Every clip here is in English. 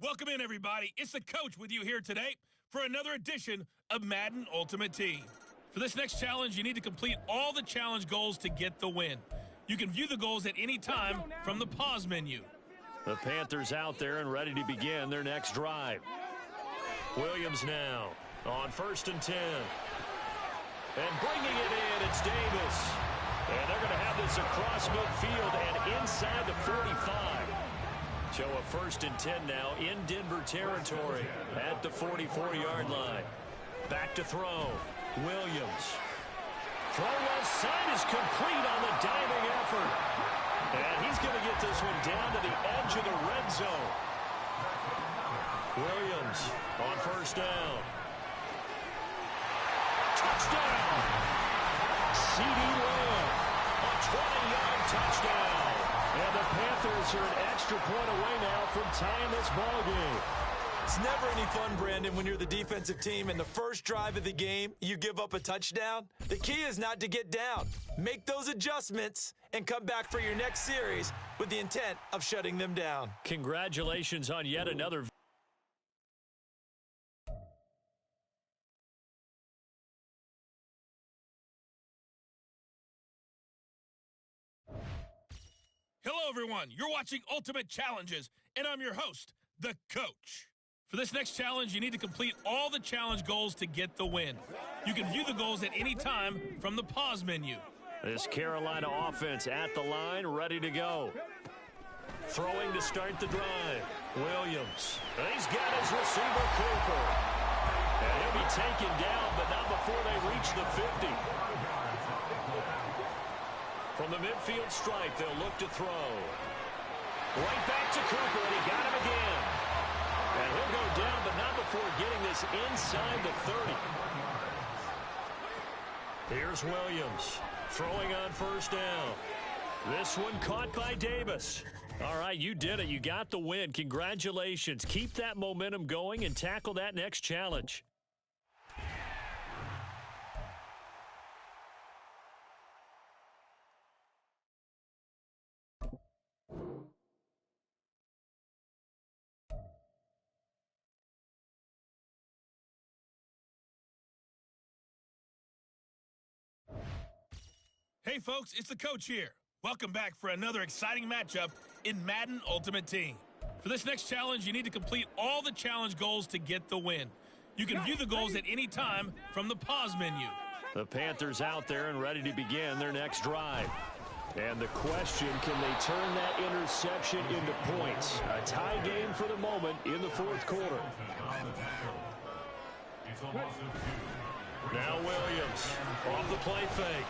Welcome in, everybody. It's the coach with you here today for another edition of Madden Ultimate Team. For this next challenge, you need to complete all the challenge goals to get the win. You can view the goals at any time from the pause menu. The Panthers out there and ready to begin their next drive. Williams now on 1st and 10. And bringing it in, it's Davis. And they're going to have this across midfield and inside the 45. So a 1st and 10 now in Denver territory at the 44-yard line. Back to throw. Williams. Throw left side is complete on the diving effort. And he's going to get this one down to the edge of the red zone. Williams on 1st down. Touchdown! C.D. Lamb, a 20-yard touchdown. And the Panthers are an extra point away now from tying this ball game. It's never any fun, Brandon, when you're the defensive team and the first drive of the game, you give up a touchdown. The key is not to get down. Make those adjustments and come back for your next series with the intent of shutting them down. Congratulations on yet another. Hello, everyone. You're watching Ultimate Challenges, and I'm your host, the coach. For this next challenge, you need to complete all the challenge goals to get the win. You can view the goals at any time from the pause menu. This Carolina offense at the line, ready to go. Throwing to start the drive. Williams. He's got his receiver, Cooper. And he'll be taken down, but not before they reach the 50. From the midfield stripe, they'll look to throw. Right back to Cooper, and he got him again. And he'll go down, but not before getting this inside the 30. Here's Williams, throwing on 1st down. This one caught by Davis. All right, you did it. You got the win. Congratulations. Keep that momentum going and tackle that next challenge. Hey, folks, it's the coach here. Welcome back for another exciting matchup in Madden Ultimate Team. For this next challenge, you need to complete all the challenge goals to get the win. You can view the goals at any time from the pause menu. The Panthers out there and ready to begin their next drive. And the question, can they turn that interception into points? A tie game for the moment in the 4th quarter. Now Williams off the play fake.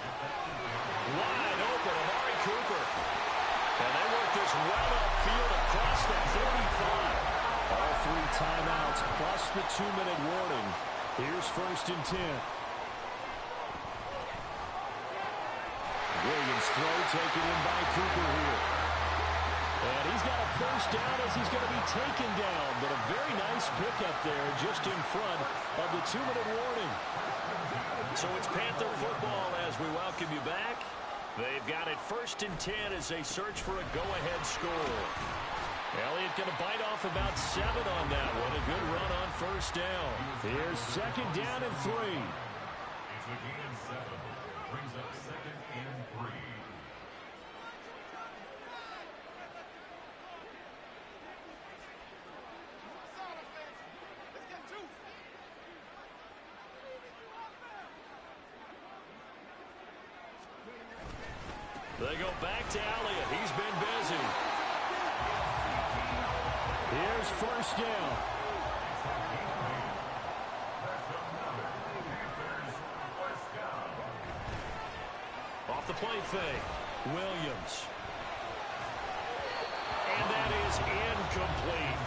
Wide open, Amari Cooper. And they work this well upfield across the 35. All 3 timeouts plus the 2-minute warning. Here's 1st and 10. Williams throw taken in by Cooper here. And he's got a 1st down as he's going to be taken down. But a very nice pickup there just in front of the 2-minute warning. So it's Panther football as we welcome you back. They've got it 1st and 10 as they search for a go-ahead score. Elliott going to bite off about 7 on that one. A good run on 1st down. Here's 2nd down and 3. It's a gain of 7. Brings up 2nd and 3. They go back to Elliott. He's been busy. Here's 1st down. Off the play fake. Williams. And that is incomplete.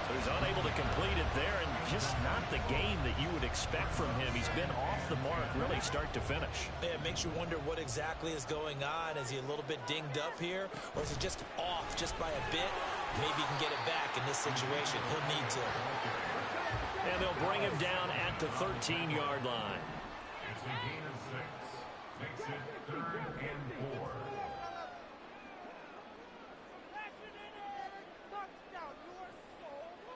So he's unable to complete it there, and just not the game that you would expect from him. He's been off the mark really start to finish. Yeah, it makes you wonder what exactly is going on. Is he a little bit dinged up here, or is he just off just by a bit? Maybe he can get it back in this situation. He'll need to. And they'll bring him down at the 13-yard line. It's a gain of 6. Makes it 3rd and 4. Touchdown, your soul.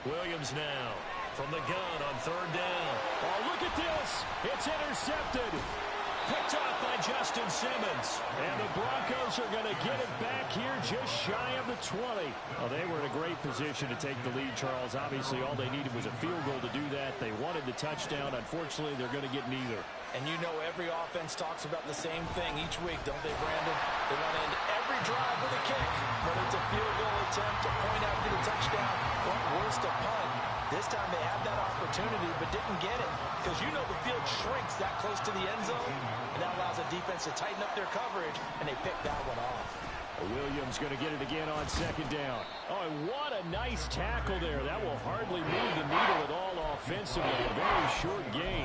Williams now from the gun on third down. Oh, look at this. It's intercepted. Picked off by Justin Simmons. And the Broncos are going to get it back here just shy of the 20. Well, they were in a great position to take the lead, Charles. Obviously, all they needed was a field goal to do that. They wanted the touchdown. Unfortunately, they're going to get neither. And you know every offense talks about the same thing each week, don't they, Brandon? They want to end every drive with a kick. Whether it's a field goal attempt, a point after the touchdown, or worst, a punt. This time they had that opportunity but didn't get it. Because you know the field shrinks that close to the end zone. And that allows the defense to tighten up their coverage, and they pick that one off. Williams going to get it again on second down. Oh, and what a nice tackle there. That will hardly move the needle at all offensively. A very short gain.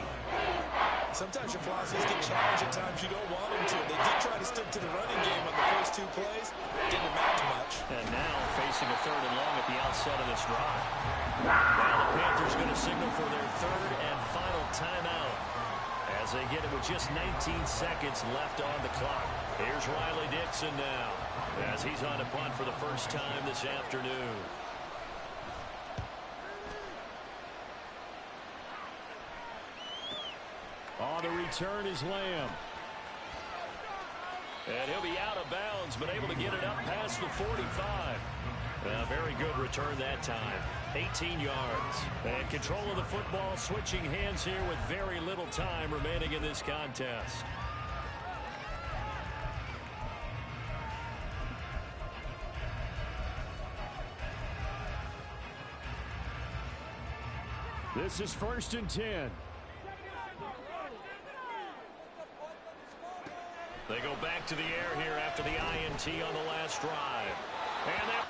Sometimes your philosophies get challenged at times you don't want them to. They did try to stick to the running game on the first two plays. Didn't amount to much. And now facing a third and long at the outset of this drive. Now the Panthers going to signal for their third and final timeout as they get it with just 19 seconds left on the clock. Here's Riley Dixon now as he's on a punt for the first time this afternoon. On the return is Lamb. And he'll be out of bounds, but able to get it up past the 45. A very good return that time. 18 yards. And control of the football, switching hands here with very little time remaining in this contest. This is 1st and 10. They go back to the air here after the INT on the last drive. And that...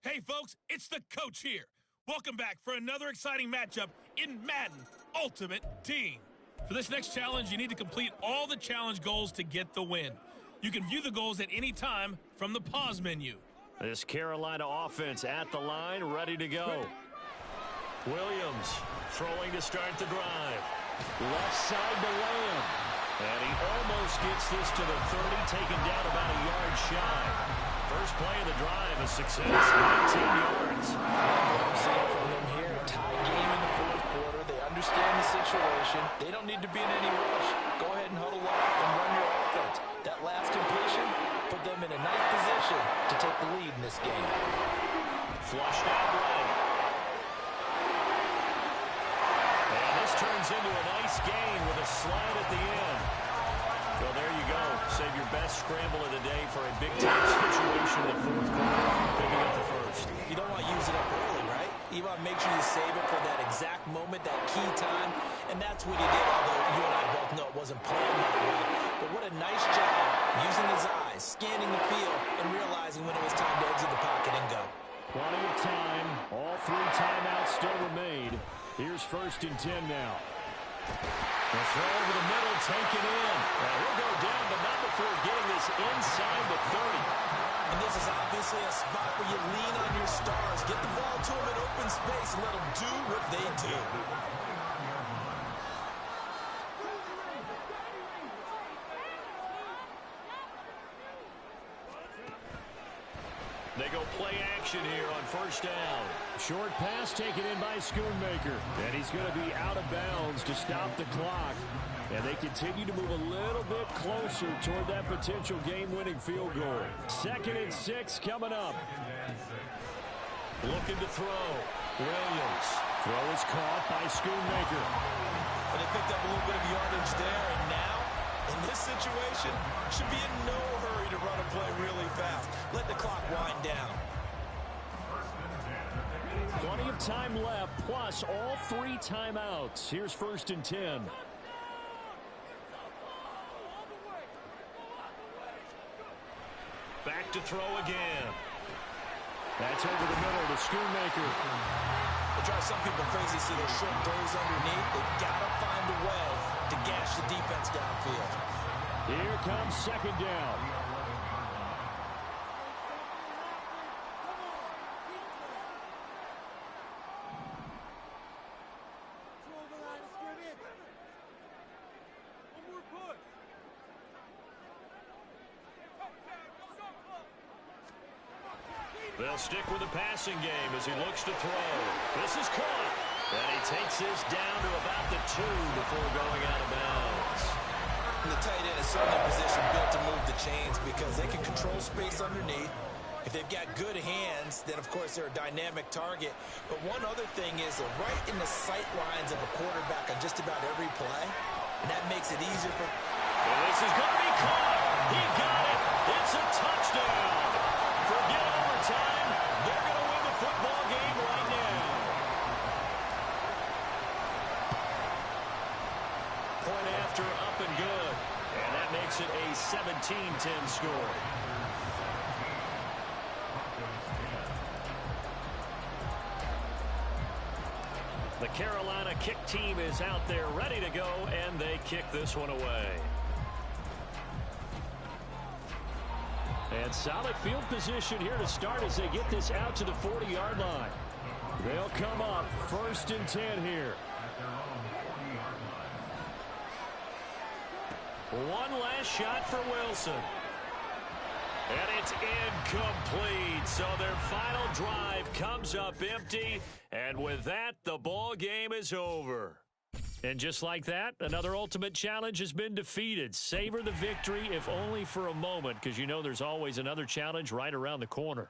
Hey, folks, it's the coach here. Welcome back for another exciting matchup in Madden Ultimate Team. For this next challenge, you need to complete all the challenge goals to get the win. You can view the goals at any time from the pause menu. This Carolina offense at the line, ready to go. Williams throwing to start the drive. Left side to Lamb. And he almost gets this to the 30, taken down about a yard shy. First play of the drive, a success, 19 yards. I'm seeing from them here, a tie game in the fourth quarter. They understand the situation. They don't need to be in any rush. Go ahead and huddle up and run your offense. That last completion put them in a nice position to take the lead in this game. Flushed out right. And this turns into a nice gain with a slide at the end. Well, there you go. Save your best scramble of the day for a big-time situation in the fourth quarter, picking up the first. You don't want to use it up early, right? You want to make sure you save it for that exact moment, that key time, and that's what he did, although you and I both know it wasn't planned that way. But what a nice job using his eyes, scanning the field, and realizing when it was time to exit the pocket and go. Plenty of time. All three timeouts still remain. Here's 1st and 10 now. The throw over the middle, taken in. Now he'll go down, but not before getting this inside the 30. And this is obviously a spot where you lean on your stars. Get the ball to them in open space and let them do what they do. They go play action here on 1st down. Short pass taken in by Schoonmaker. And he's going to be out of bounds to stop the clock. And they continue to move a little bit closer toward that potential game-winning field goal. 2nd and 6 coming up. Looking to throw. Williams. Throw is caught by Schoonmaker. But they picked up a little bit of yardage there, and now, in this situation, should be in no hurry to run a play really fast. Let the clock wind down. Plenty of time left, plus all 3 timeouts. Here's 1st and 10. Back to throw again. That's over the middle to Schoonmaker. It drives some people crazy to see those short throws underneath. They've got to find a way to gash the defense downfield. Here comes 2nd down. They'll stick with the passing game as he looks to throw. This is caught. And he takes this down to about the 2 before going out of bounds. And the tight end is certainly in position built to move the chains because they can control space underneath. If they've got good hands, then of course they're a dynamic target. But one other thing is they're right in the sight lines of a quarterback on just about every play. And that makes it easier for... Well, this is going to be caught. He got it. It's a touchdown. Forget overtime. They're going to win the football game right now. Point after, up and good. And that makes it a 17-10 score. The Carolina kick team is out there ready to go, and they kick this one away. And solid field position here to start as they get this out to the 40-yard line. They'll come up 1st and 10 here. One last shot for Wilson. And it's incomplete. So their final drive comes up empty. And with that, the ball game is over. And just like that, another Ultimate Challenge has been defeated. Savor the victory, if only for a moment, because you know there's always another challenge right around the corner.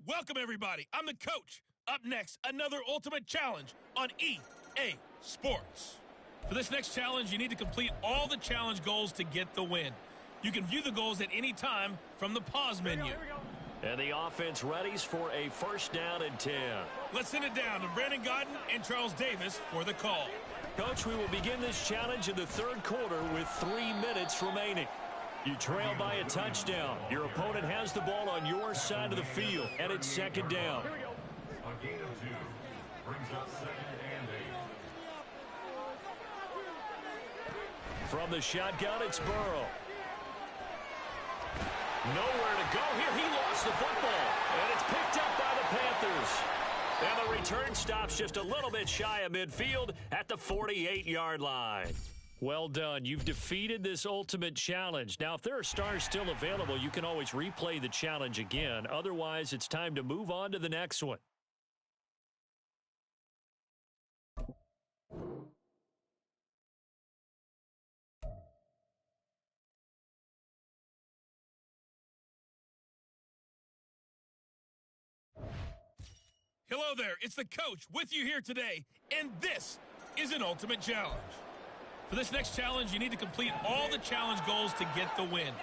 Welcome, everybody. I'm the coach. Up next, another Ultimate Challenge on EA Sports. For this next challenge, you need to complete all the challenge goals to get the win. You can view the goals at any time from the pause menu. And the offense readies for a 1st down and 10. Let's send it down to Brandon Godden and Charles Davis for the call. Coach, we will begin this challenge in the 3rd quarter with 3 minutes remaining. You trail by a touchdown. Your opponent has the ball on your side of the field, and it's 2nd down. A gain of 2 brings up 2nd and 8. From the shotgun, it's Burrow. Nowhere to go here. He lost the football, and it's picked up by the Panthers. And the return stops just a little bit shy of midfield at the 48-yard line. Well done. You've defeated this Ultimate Challenge. Now, if there are stars still available, you can always replay the challenge again. Otherwise, it's time to move on to the next one. Hello there, it's the coach with you here today, and this is an Ultimate Challenge. For this next challenge, you need to complete all the challenge goals to get the win.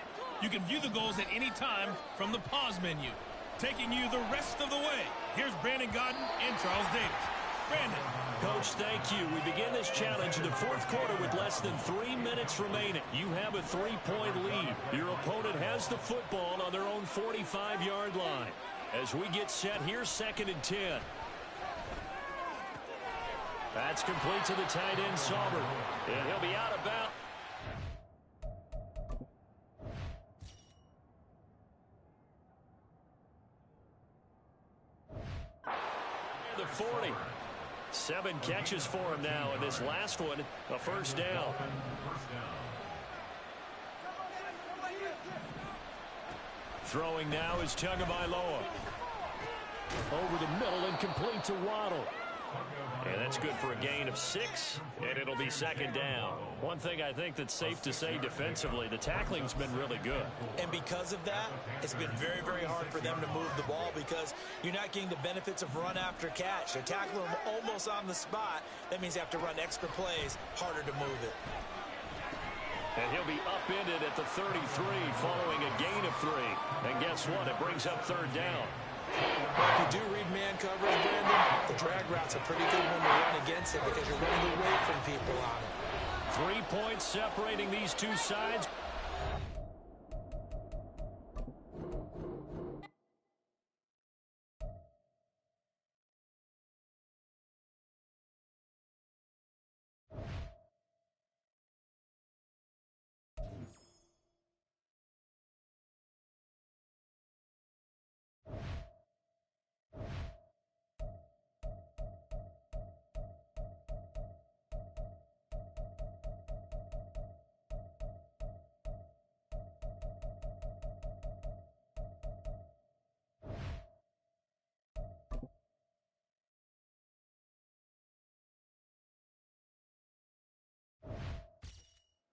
You can view the goals at any time from the pause menu. Taking you the rest of the way, here's Brandon Godden and Charles Davis. Brandon. Coach, thank you. We begin this challenge in the 4th quarter with less than 3 minutes remaining. You have a 3-point lead. Your opponent has the football on their own 45-yard line. As we get set, here's 2nd and 10. That's complete to the tight end, Sauber. And he'll be out of bounds. The 40. 7 catches for him now, and this last one, a 1st down. Throwing now is Tagovailoa. Over the middle and complete to Waddle. And that's good for a gain of 6, and it'll be second down. One thing I think that's safe to say defensively, the tackling's been really good. And because of that, it's been very, very hard for them to move the ball because you're not getting the benefits of run after catch. They're tackling them almost on the spot. That means you have to run extra plays, harder to move it. And he'll be upended at the 33 following a gain of 3. And guess what? It brings up third down. If you do read man coverage, Brandon, the drag route's a pretty good one to run against it because you're running away from people on it. 3 points separating these two sides.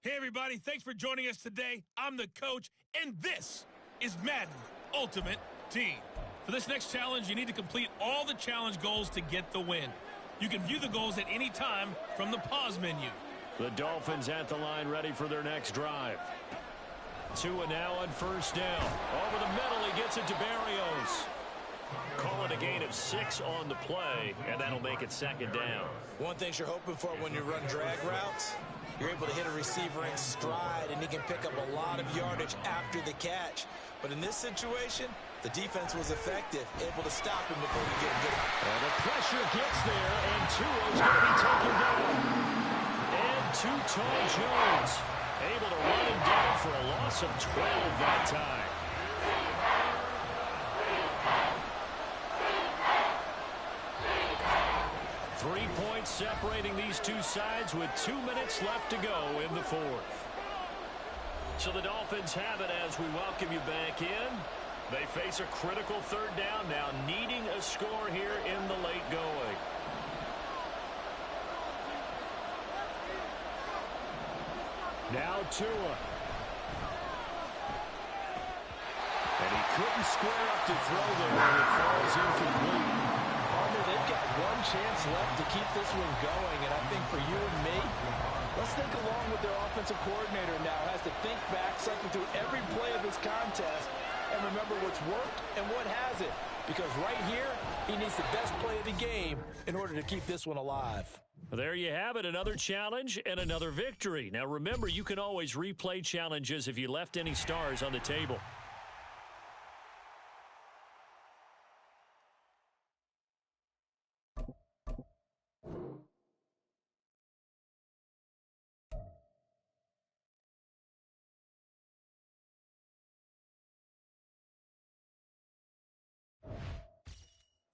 Hey, everybody. Thanks for joining us today. I'm the coach, and this is Madden Ultimate Team. For this next challenge, you need to complete all the challenge goals to get the win. You can view the goals at any time from the pause menu. The Dolphins at the line ready for their next drive. Tua now on first down. Over the middle, he gets it to Barrios. Call it a gain of 6 on the play, and that'll make it second down. One thing you're hoping for when you run drag routes, you're able to hit a receiver in stride, and he can pick up a lot of yardage after the catch. But in this situation, the defense was effective, able to stop him before he get good. And the pressure gets there, and Tua's going to be taken down. And Too-Tall Jones able to run him down for a loss of 12 that time. Separating these two sides with 2 minutes left to go in the fourth. So the Dolphins have it as we welcome you back in. They face a critical third down now, needing a score here in the late going. Now Tua. And he couldn't square up to throw there, and it falls incomplete. They've got one chance left to keep this one going, and I think for you and me, let's think along with their offensive coordinator now. Has to think back, cycle through every play of this contest, and remember what's worked and what hasn't. Because right here, he needs the best play of the game in order to keep this one alive. There you have it, another challenge and another victory. Now remember, you can always replay challenges if you left any stars on the table.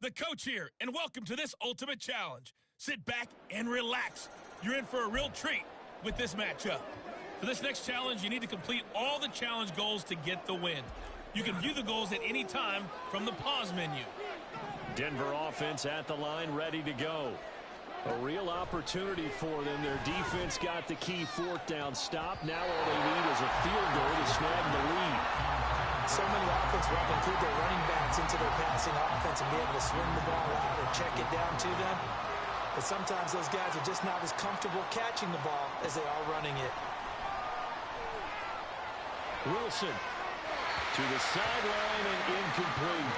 The coach here, and welcome to this Ultimate Challenge. Sit back and relax. You're in for a real treat with this matchup. For this next challenge, you need to complete all the challenge goals to get the win. You can view the goals at any time from the pause menu. Denver offense at the line, ready to go. A real opportunity for them. Their defense got the key fourth down stop. Now all they need is a field goal to snag the lead. So many offenses want to include their running backs into their passing offense and be able to swing the ball out or check it down to them. But sometimes those guys are just not as comfortable catching the ball as they are running it. Wilson to the sideline and incomplete.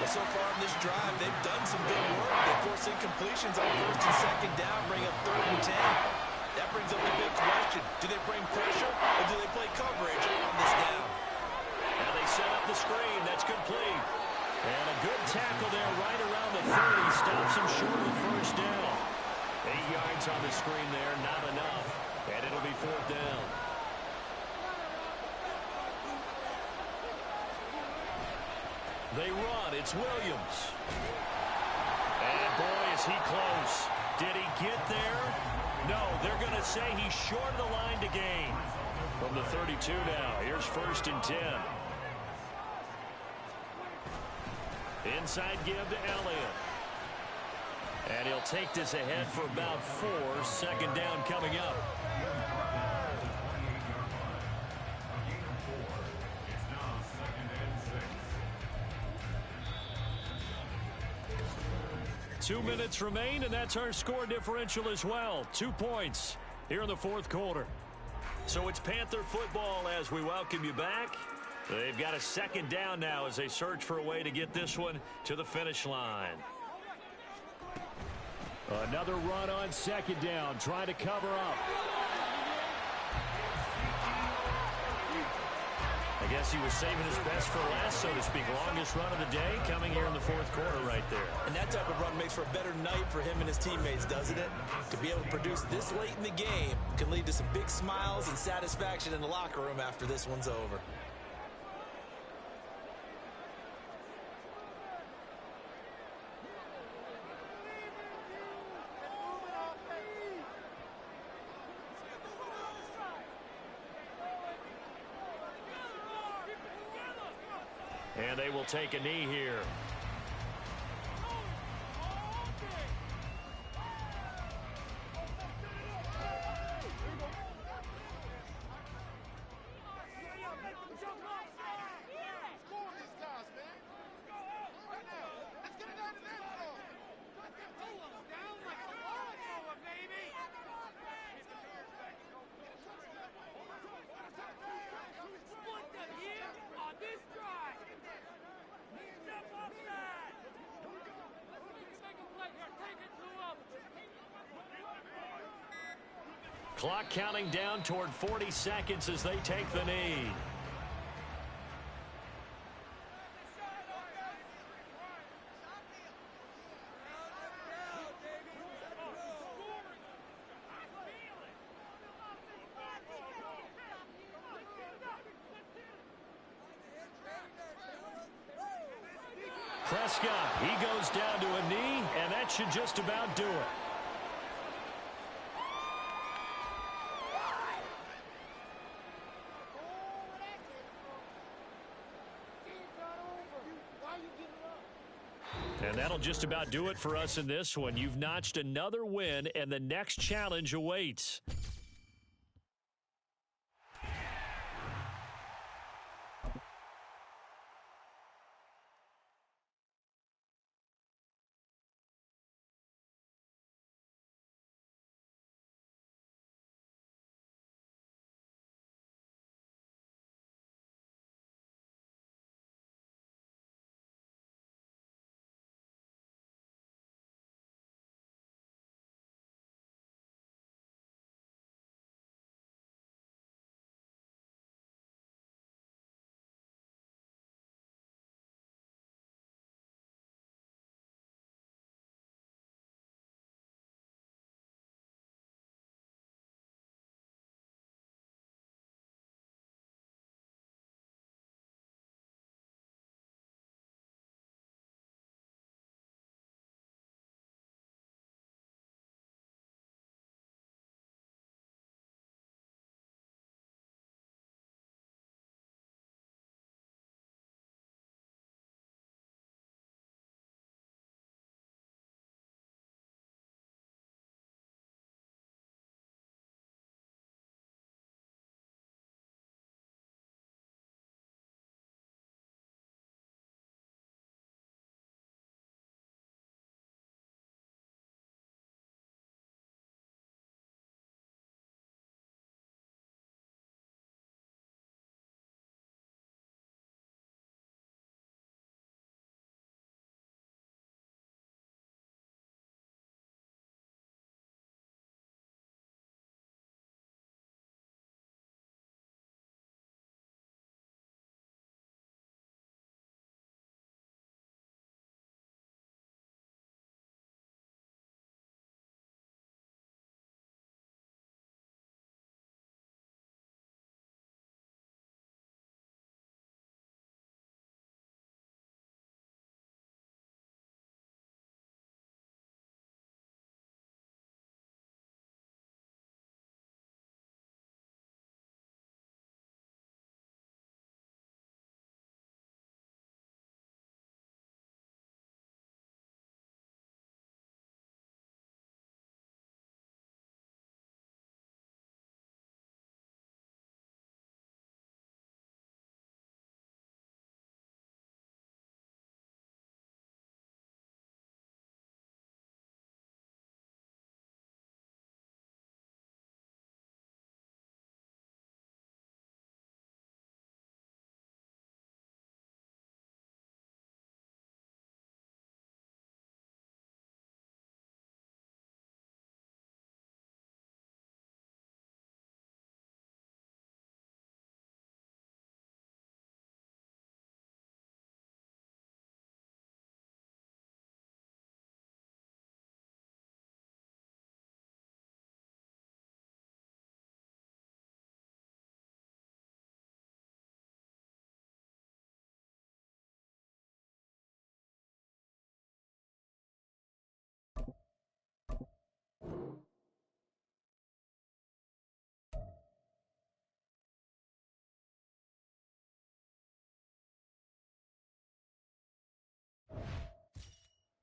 But so far in this drive, they've done some good work. They force incompletions on first and second down, bring up 3rd and 10. That brings up the big question. Do they bring pressure or do they play coverage on this down? Now they set up the screen. That's complete. And a good tackle there right around the 30. Stops him short of first down. 8 yards on the screen there. Not enough. And it'll be 4th down. They run. It's Williams. And boy, is he close. Did he get there? No, they're going to say he's short of the line to gain. From the 32 now. Here's 1st and 10. Inside give to Elliott. And he'll take this ahead for about 4. Second down coming up. It's now 2nd and 6. 2 minutes remain, and that's our score differential as well. 2 points here in the fourth quarter. So it's Panther football as we welcome you back. They've got a second down now as they search for a way to get this one to the finish line. Another run on second down, trying to cover up. I guess he was saving his best for last, so to speak. Longest run of the day coming here in the fourth quarter right there. And that type of run makes for a better night for him and his teammates, doesn't it? To be able to produce this late in the game can lead to some big smiles and satisfaction in the locker room after this one's over. And they will take a knee here. Clock counting down toward 40 seconds as they take the knee. Prescott, he goes down to a knee, and that should just about do it. And that'll just about do it for us in this one. You've notched another win, and the next challenge awaits.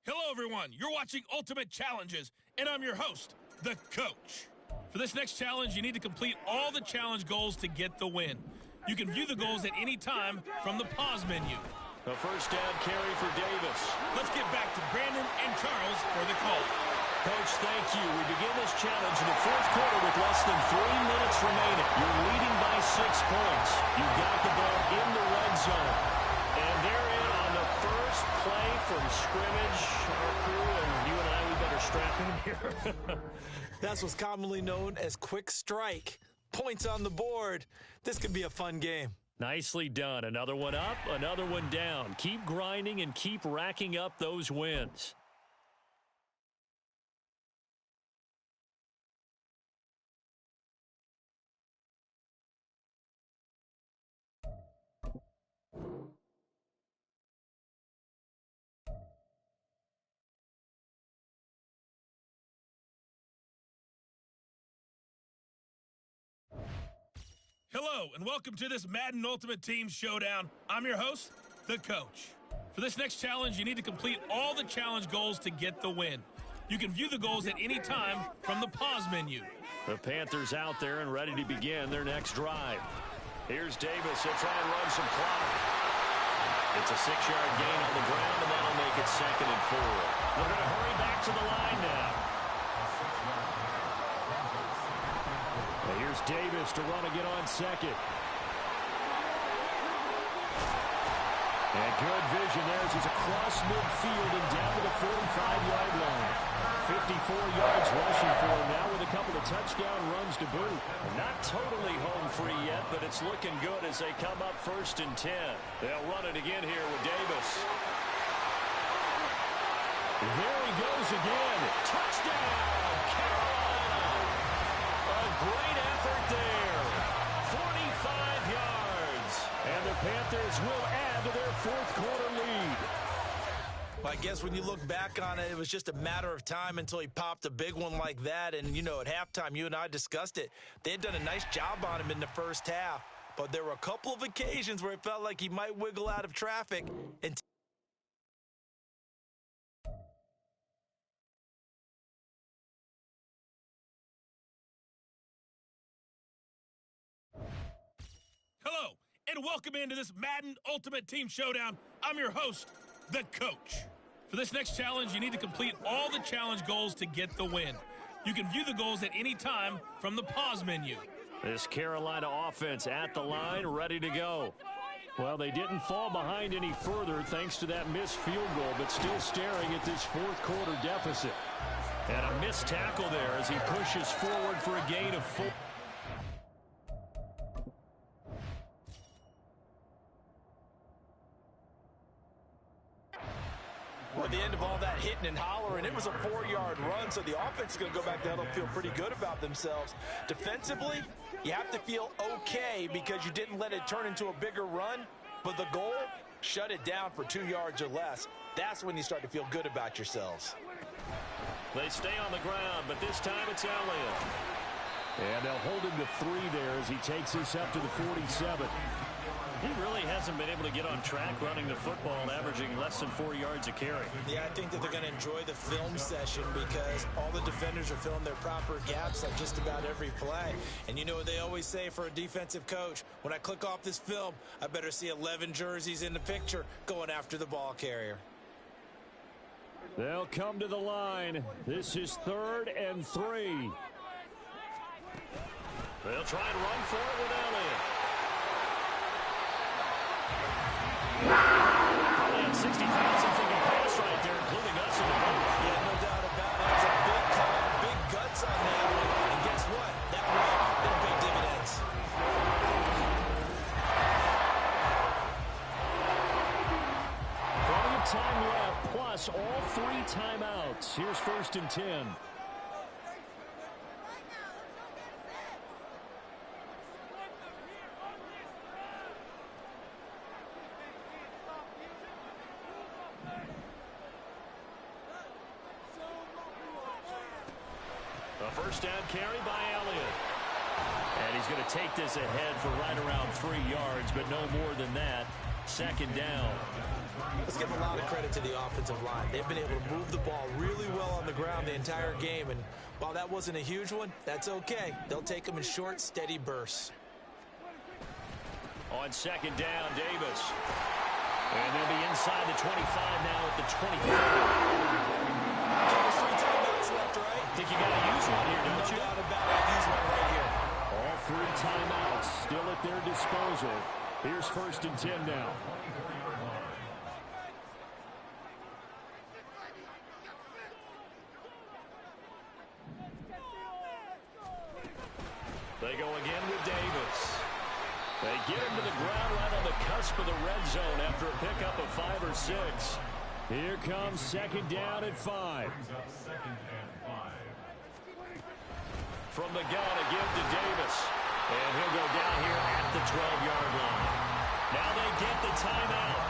Hello, everyone. You're watching Ultimate Challenges, and I'm your host, the Coach. For this next challenge, you need to complete all the challenge goals to get the win. You can view the goals at any time from the pause menu. A first down carry for Davis. Let's get back to Brandon and Charles for the call. Coach, thank you. We begin this challenge in the fourth quarter with less than 3 minutes remaining. You're leading by 6 points. You've got the ball in the red zone. And they're in on the first play from scrimmage. Our crew and you and I, we better strap in here. That's what's commonly known as quick strike. Points on the board. This could be a fun game. Nicely done. Another one up, another one down. Keep grinding and keep racking up those wins. Hello, and welcome to this Madden Ultimate Team Showdown. I'm your host, the Coach. For this next challenge, you need to complete all the challenge goals to get the win. You can view the goals at any time from the pause menu. The Panthers out there and ready to begin their next drive. Here's Davis. He'll try and run some clock. It's a 6-yard gain on the ground, and that'll make it 2nd and 4. We're going to hurry back to the line now. Here's Davis to run again on 2nd. And good vision there as he's across midfield and down to the 45-yard line. 54 yards rushing for him now with a couple of touchdown runs to boot. Not totally home free yet, but it's looking good as they come up 1st and 10. They'll run it again here with Davis. There he goes again. Touchdown, Carolina. A great effort there. 45 yards. And the Panthers will add to their fourth quarter lead. Well, I guess when you look back on it, it was just a matter of time until he popped a big one like that. And, you know, at halftime, you and I discussed it. They had done a nice job on him in the first half. But there were a couple of occasions where it felt like he might wiggle out of traffic. And Hello, and welcome into this Madden Ultimate Team Showdown. I'm your host, the Coach. For this next challenge, you need to complete all the challenge goals to get the win. You can view the goals at any time from the pause menu. This Carolina offense at the line, ready to go. Well, they didn't fall behind any further thanks to that missed field goal, but still staring at this fourth quarter deficit. And a missed tackle there as he pushes forward for a gain of 4. at the end of all that hitting and hollering, it was a 4-yard run, so the offense is going to go back there and feel pretty good about themselves. Defensively, you have to feel okay because you didn't let it turn into a bigger run, but the goal, shut it down for 2 yards or less. That's when you start to feel good about yourselves. They stay on the ground, but this time it's Elliott. And they'll hold him to 3 there as he takes this up to the 47. He really hasn't been able to get on track running the football, averaging less than 4 yards a carry. Yeah, I think that they're going to enjoy the film session because all the defenders are filling their proper gaps on just about every play. And you know what they always say for a defensive coach? When I click off this film, I better see 11 jerseys in the picture going after the ball carrier. They'll come to the line. This is 3rd and 3. They'll try and run for it with Elliott. Probably had 60,000 thinking pass right there, including us in the booth. Yeah, no doubt about it. It's a big call, big guts on that one. And guess what? That run, it'll pay dividends. Plenty of time left, plus all 3 timeouts. Here's 1st and 10. A first down carry by Elliott. And he's going to take this ahead for right around 3 yards, but no more than that. Second down. Let's give a lot of credit to the offensive line. They've been able to move the ball really well on the ground the entire game, and while that wasn't a huge one, that's okay. They'll take them in short, steady bursts. On second down, Davis. And they'll be inside the 25 now at the 24. There's 3 timeouts left, right? I think you got to use one here, don't you? No doubt about it. Use one right here. All 3 timeouts still at their disposal. Here's 1st and 10 now. They go again with Davis. They get him to the ground right on the cusp of the red zone after a pickup of 5 or 6. Here comes 2nd down at 5. From the gun, a give to Davis. And he'll go down here at the 12-yard line. Now they get the timeout.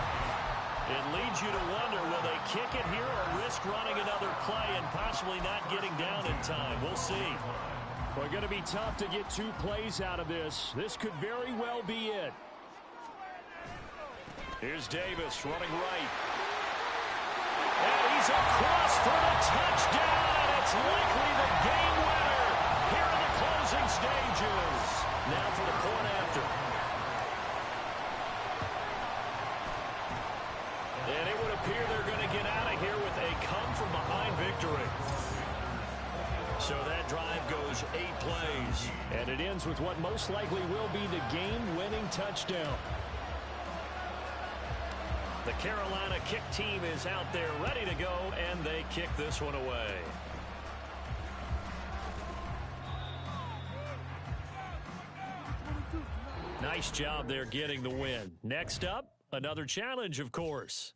It leads you to wonder, will they kick it here or risk running another play and possibly not getting down in time? We'll see. Well, going to be tough to get 2 plays out of this. This could very well be it. Here's Davis running right. And he's across for the touchdown. It's likely the game winner here in the closing stages. Now for the point after. And it would appear they're going to get out of here with a come-from-behind victory. So that drive goes 8 plays. And it ends with what most likely will be the game-winning touchdown. The Carolina kick team is out there ready to go, and they kick this one away. Nice job there getting the win. Next up, another challenge, of course.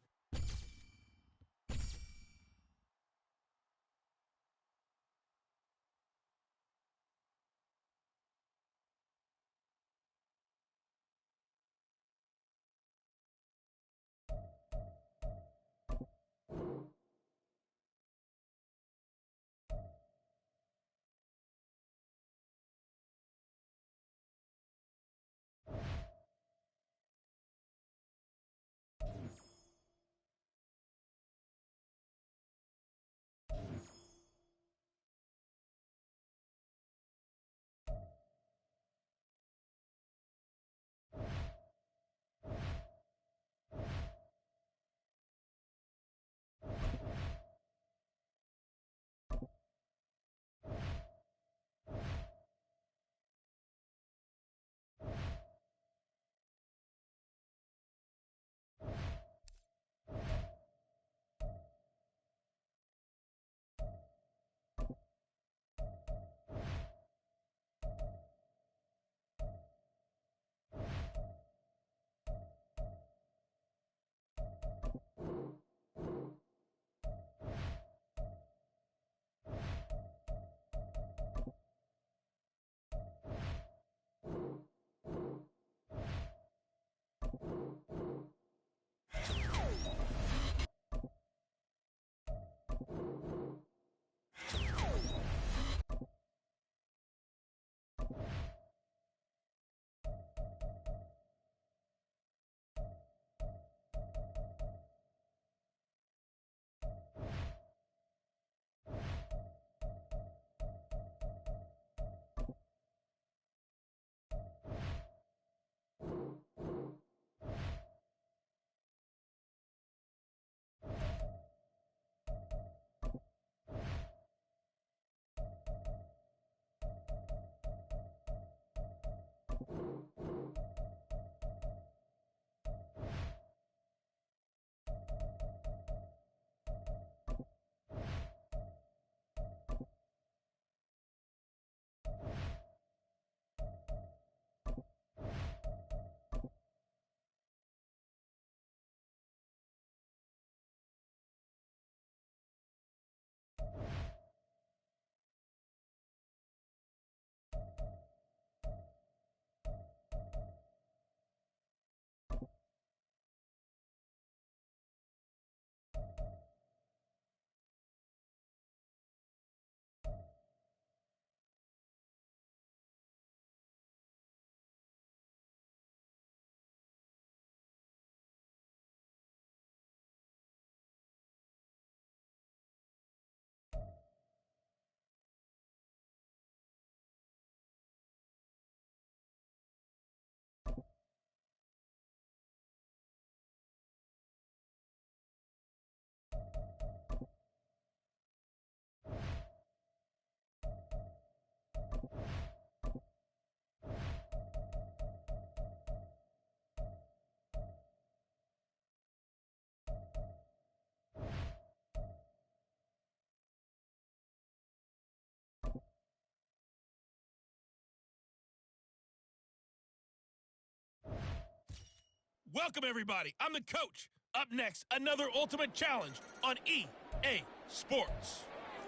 Welcome, everybody. I'm the coach. Up next, another Ultimate Challenge on EA Sports.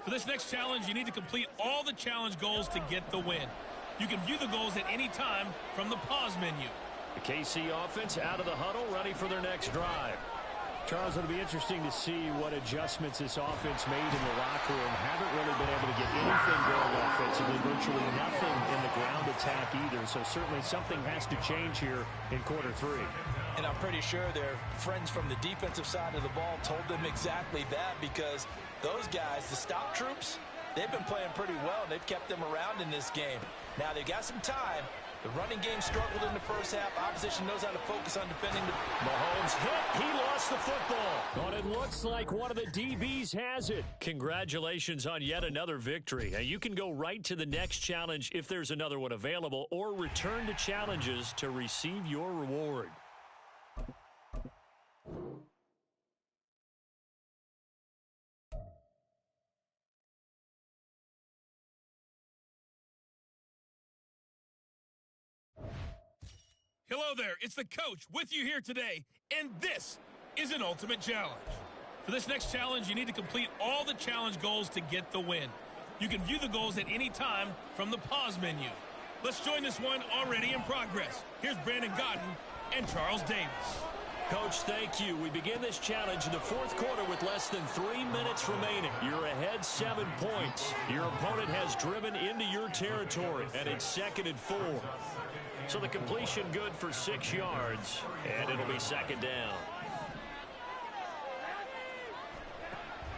For this next challenge, you need to complete all the challenge goals to get the win. You can view the goals at any time from the pause menu. The KC offense out of the huddle, ready for their next drive. Charles, it'll be interesting to see what adjustments this offense made in the locker room. Haven't really been able to get anything going offensively, virtually nothing in the ground attack either. So certainly something has to change here in quarter three. And I'm pretty sure their friends from the defensive side of the ball told them exactly that, because those guys, the stop troops, they've been playing pretty well, and they've kept them around in this game. Now, they've got some time. The running game struggled in the first half. Opposition knows how to focus on defending. Mahomes hit. He lost the football. But it looks like one of the DBs has it. Congratulations on yet another victory. Now, you can go right to the next challenge if there's another one available, or return to challenges to receive your reward. Hello there, it's the coach with you here today, and this is an Ultimate Challenge. For this next challenge, you need to complete all the challenge goals to get the win. You can view the goals at any time from the pause menu. Let's join this one already in progress. Here's Brandon Godden and Charles Davis. Coach, thank you. We begin this challenge in the fourth quarter with less than 3 minutes remaining. You're ahead 7 points. Your opponent has driven into your territory, and it's 2nd and 4. So the completion good for 6 yards, and it'll be 2nd down.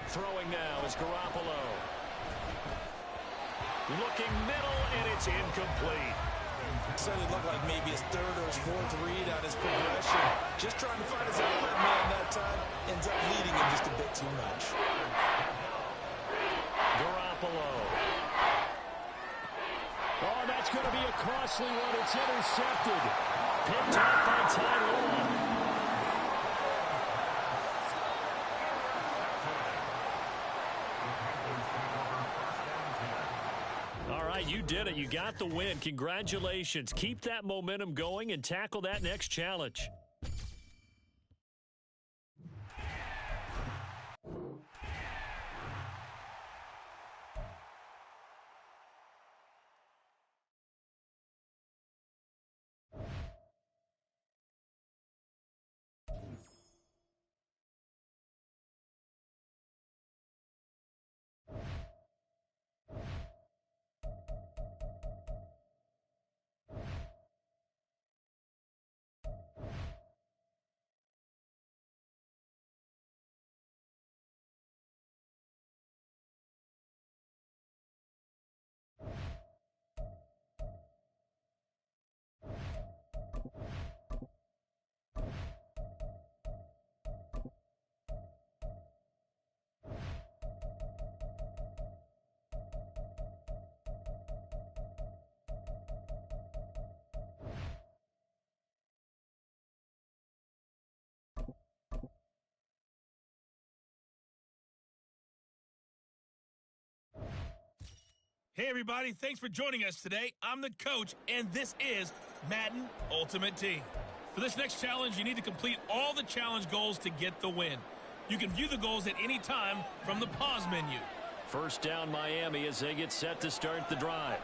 Throwing now is Garoppolo. Looking middle, and it's incomplete. So it looked like maybe his third or his fourth read on his progression. Just trying to find his outlet man that time. Ends up leading him just a bit too much. Garoppolo. Oh, that's going to be a costly one. It's intercepted. Picked off by Tyrone. All right, you did it. You got the win. Congratulations. Keep that momentum going and tackle that next challenge. Hey, everybody. Thanks for joining us today. I'm the coach, and this is Madden Ultimate Team. For this next challenge, you need to complete all the challenge goals to get the win. You can view the goals at any time from the pause menu. First down, Miami, as they get set to start the drive.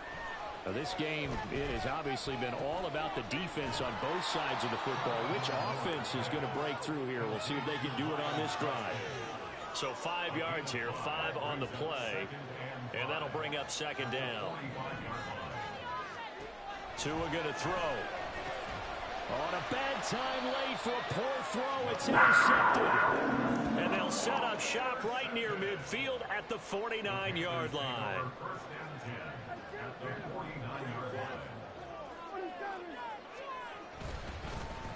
Now, this game, it has obviously been all about the defense on both sides of the football. Which offense is going to break through here? We'll see if they can do it on this drive. So 5 yards here, 5 on the play, and that'll bring up 2nd down. Tua going to throw. On a bad time late for a poor throw. It's intercepted. And they'll set up shop right near midfield at the 49-yard line.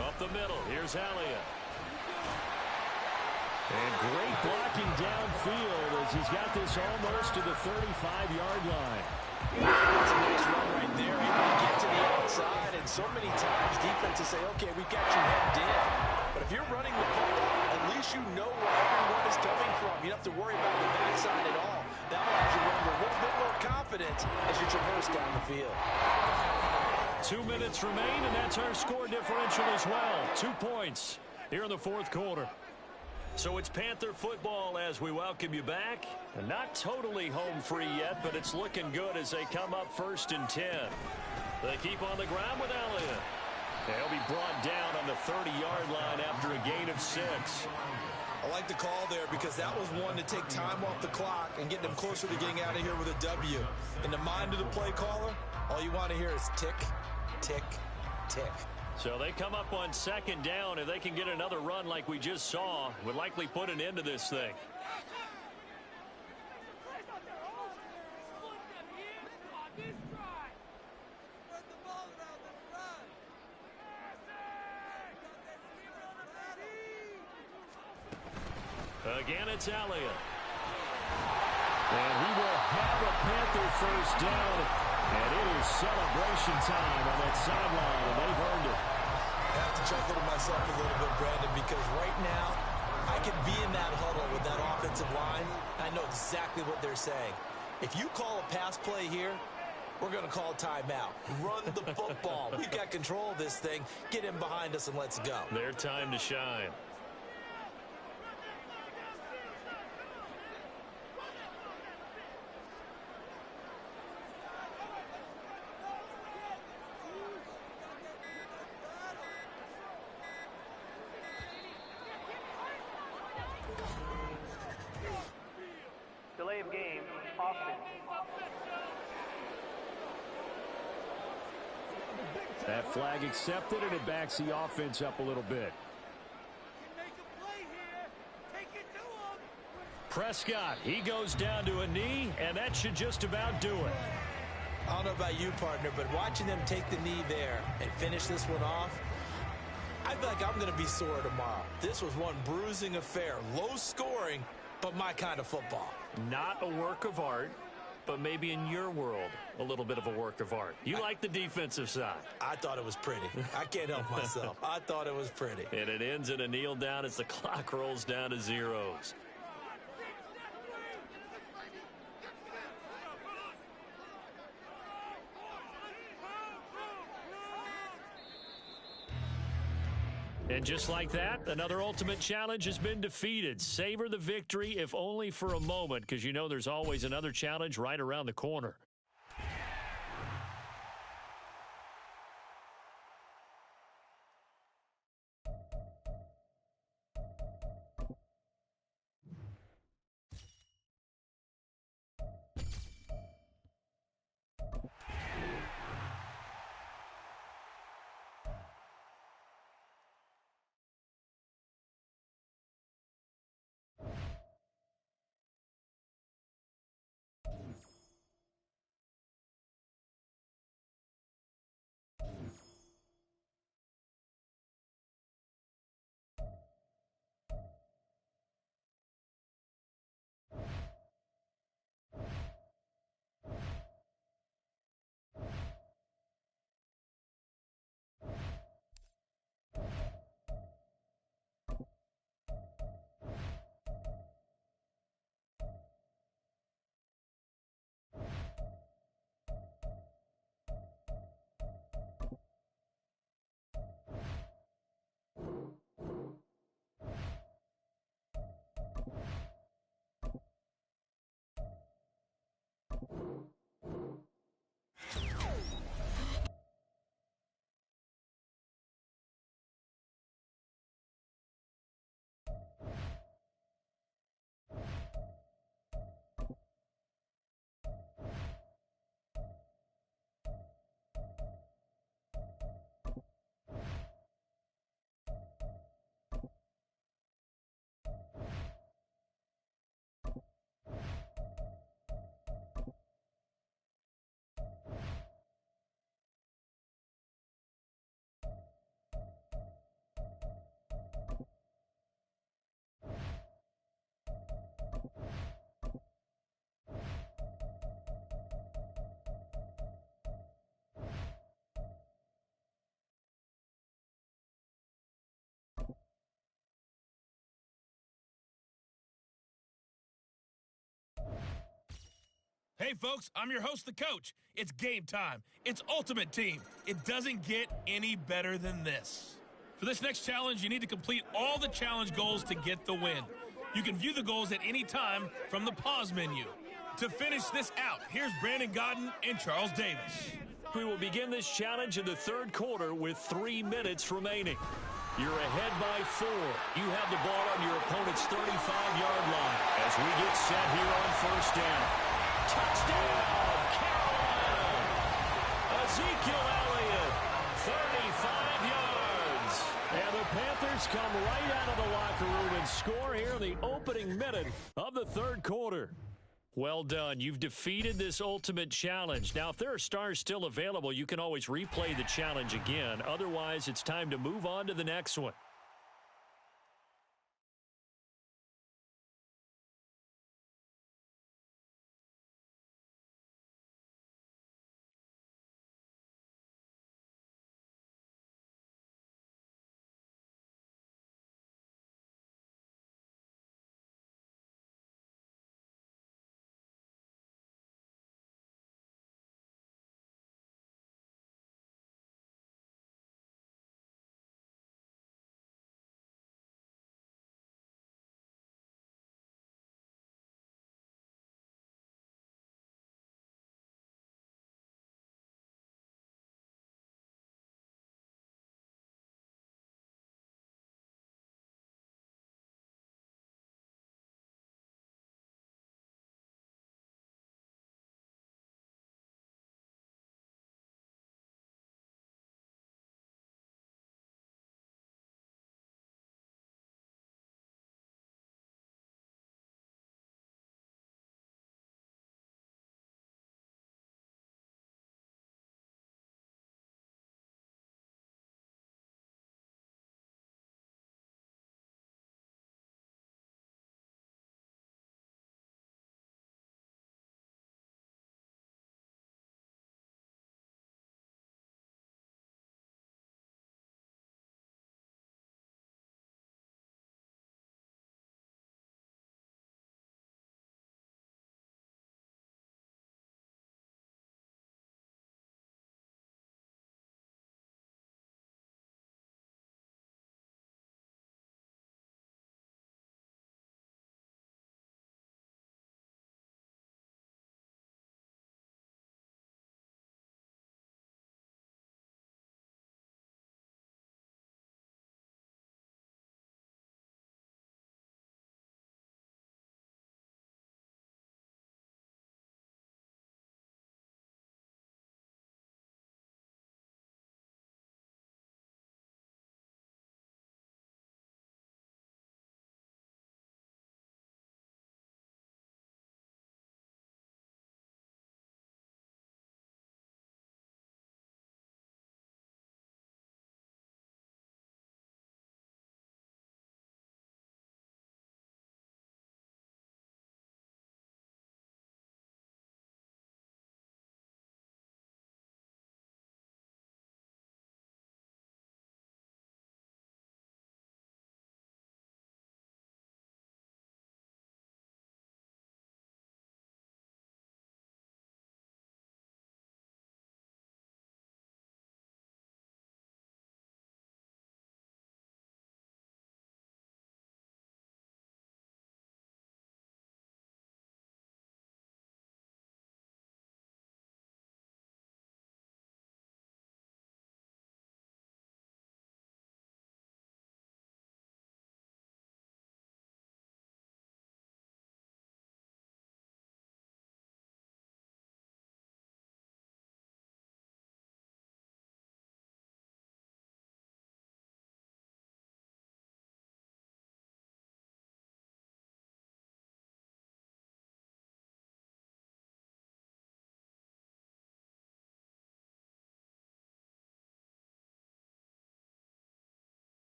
Up the middle, here's Elliott. And great blocking downfield as he's got this almost to the 35-yard line. That's a nice run right there, able to get to the outside. And so many times defenses say, okay, we've got you hemmed in. But if you're running the ball, at least you know where everyone is coming from. You don't have to worry about the backside at all. That allows you to run with a little bit more confidence as you traverse down the field. 2 minutes remain, and that's our score differential as well. 2 points here in the fourth quarter. So it's Panther football as we welcome you back. And not totally home free yet, but it's looking good as they come up 1st and 10. They keep on the ground with Elliott. They'll be brought down on the 30-yard line after a gain of 6. I like the call there because that was one to take time off the clock and get them closer to getting out of here with a W. In the mind of the play caller, all you want to hear is tick, tick, tick. So they come up on 2nd down. If they can get another run like we just saw, would likely put an end to this thing. Again, it's Elliott. And he will have a Panther first down. And it is celebration time on that sideline, and they've earned it. I have to chuckle to myself a little bit, Brandon, because right now I could be in that huddle with that offensive line. I know exactly what they're saying. If you call a pass play here, we're going to call timeout. Run the football. We've got control of this thing. Get in behind us and let's go. Their time to shine. Delay of game, offense. That flag accepted, and it backs the offense up a little bit. Prescott, he goes down to a knee, and that should just about do it. I don't know about you, partner, but watching them take the knee there and finish this one off, I feel like I'm going to be sore tomorrow. This was one bruising affair. Low scoring, but my kind of football. Not a work of art, but maybe in your world, a little bit of a work of art. You like the defensive side. I thought it was pretty. I can't help myself. I thought it was pretty. And it ends in a kneel down as the clock rolls down to zeros. And just like that, another ultimate challenge has been defeated. Savor the victory, if only for a moment, because you know there's always another challenge right around the corner. Hey folks, I'm your host, the coach. It's game time. It's Ultimate Team. It doesn't get any better than this. For this next challenge, you need to complete all the challenge goals to get the win. You can view the goals at any time from the pause menu. To finish this out, here's Brandon Godden and Charles Davis. We will begin this challenge in the third quarter with 3 minutes remaining. You're ahead by 4. You have the ball on your opponent's 35-yard line as we get set here on first down. Touchdown, Carolina! Ezekiel Elliott, 35 yards. And the Panthers come right out of the locker room and score here in the opening minute of the third quarter. Well done. You've defeated this ultimate challenge. Now, if there are stars still available, you can always replay the challenge again. Otherwise, it's time to move on to the next one.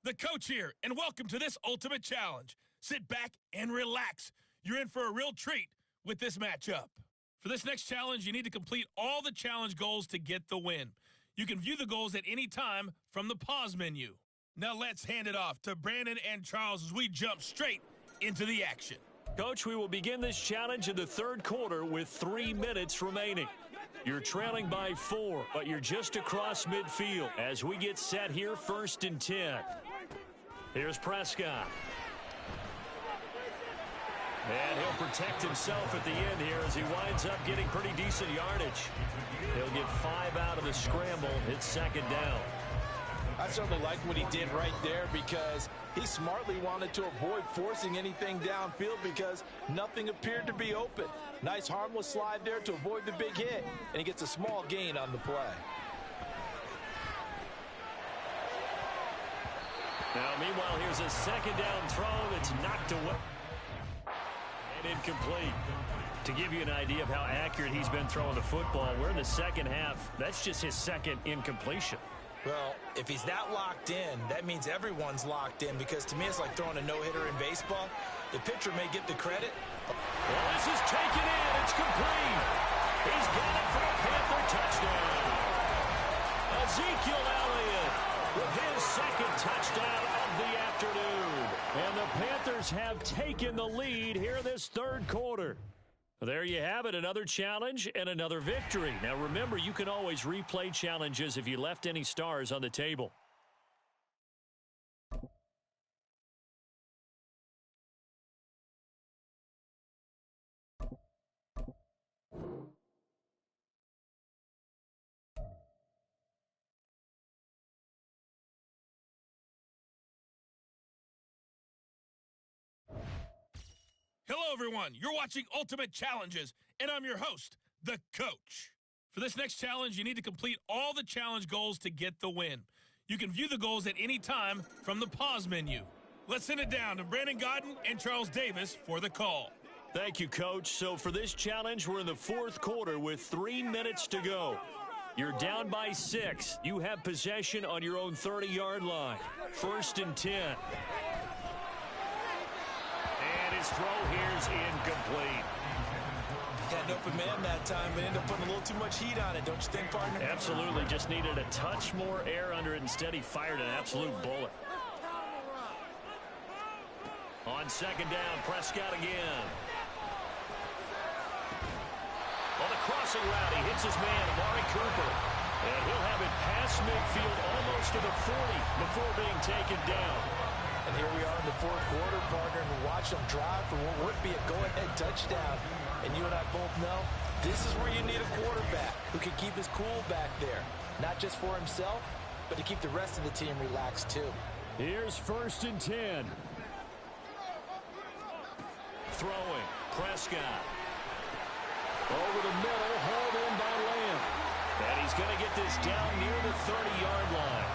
The coach here, and welcome to this Ultimate Challenge. Sit back and relax. You're in for a real treat with this matchup. For this next challenge, you need to complete all the challenge goals to get the win. You can view the goals at any time from the pause menu. Now let's hand it off to Brandon and Charles as we jump straight into the action. Coach, we will begin this challenge in the third quarter with 3 minutes remaining. You're trailing by 4, but you're just across midfield as we get set here, 1st and 10. Here's Prescott. And he'll protect himself at the end here as he winds up getting pretty decent yardage. He'll get 5 out of the scramble. It's 2nd down. I certainly like what he did right there because he smartly wanted to avoid forcing anything downfield because nothing appeared to be open. Nice harmless slide there to avoid the big hit, and he gets a small gain on the play. Now, meanwhile, here's a 2nd down throw that's knocked away. And incomplete. To give you an idea of how accurate he's been throwing the football, we're in the second half. That's just his 2nd incompletion. Well, if he's that locked in, that means everyone's locked in because to me it's like throwing a no-hitter in baseball. The pitcher may get the credit. Well, this is taken in. It's complete. He's got it for a Panther touchdown. Ezekiel Elliott with his 2nd touchdown of the afternoon. And the Panthers have taken the lead here in this third quarter. There you have it, another challenge and another victory. Now remember, you can always replay challenges if you left any stars on the table. Hello, everyone. You're watching Ultimate Challenges, and I'm your host, the coach. For this next challenge, you need to complete all the challenge goals to get the win. You can view the goals at any time from the pause menu. Let's send it down to Brandon Godden and Charles Davis for the call. Thank you, Coach. So for this challenge, we're in the 4th quarter with 3 minutes to go. You're down by 6. You have possession on your own 30-yard line. 1st and 10. His throw here's incomplete. Had an open man that time, but ended up putting a little too much heat on it, don't you think, partner? Absolutely. Just needed a touch more air under it. Instead, he fired an absolute bullet. On 2nd down, Prescott again. On the crossing route, he hits his man, Amari Cooper. And he'll have it past midfield almost to the 40 before being taken down. And here we are in the 4th quarter, partner, and watch them drive for what would be a go-ahead touchdown. And you and I both know this is where you need a quarterback who can keep his cool back there. Not just for himself, but to keep the rest of the team relaxed too. Here's 1st and 10. Throwing, Prescott. Over the middle, hauled in by Lamb. And he's going to get this down near the 30-yard line.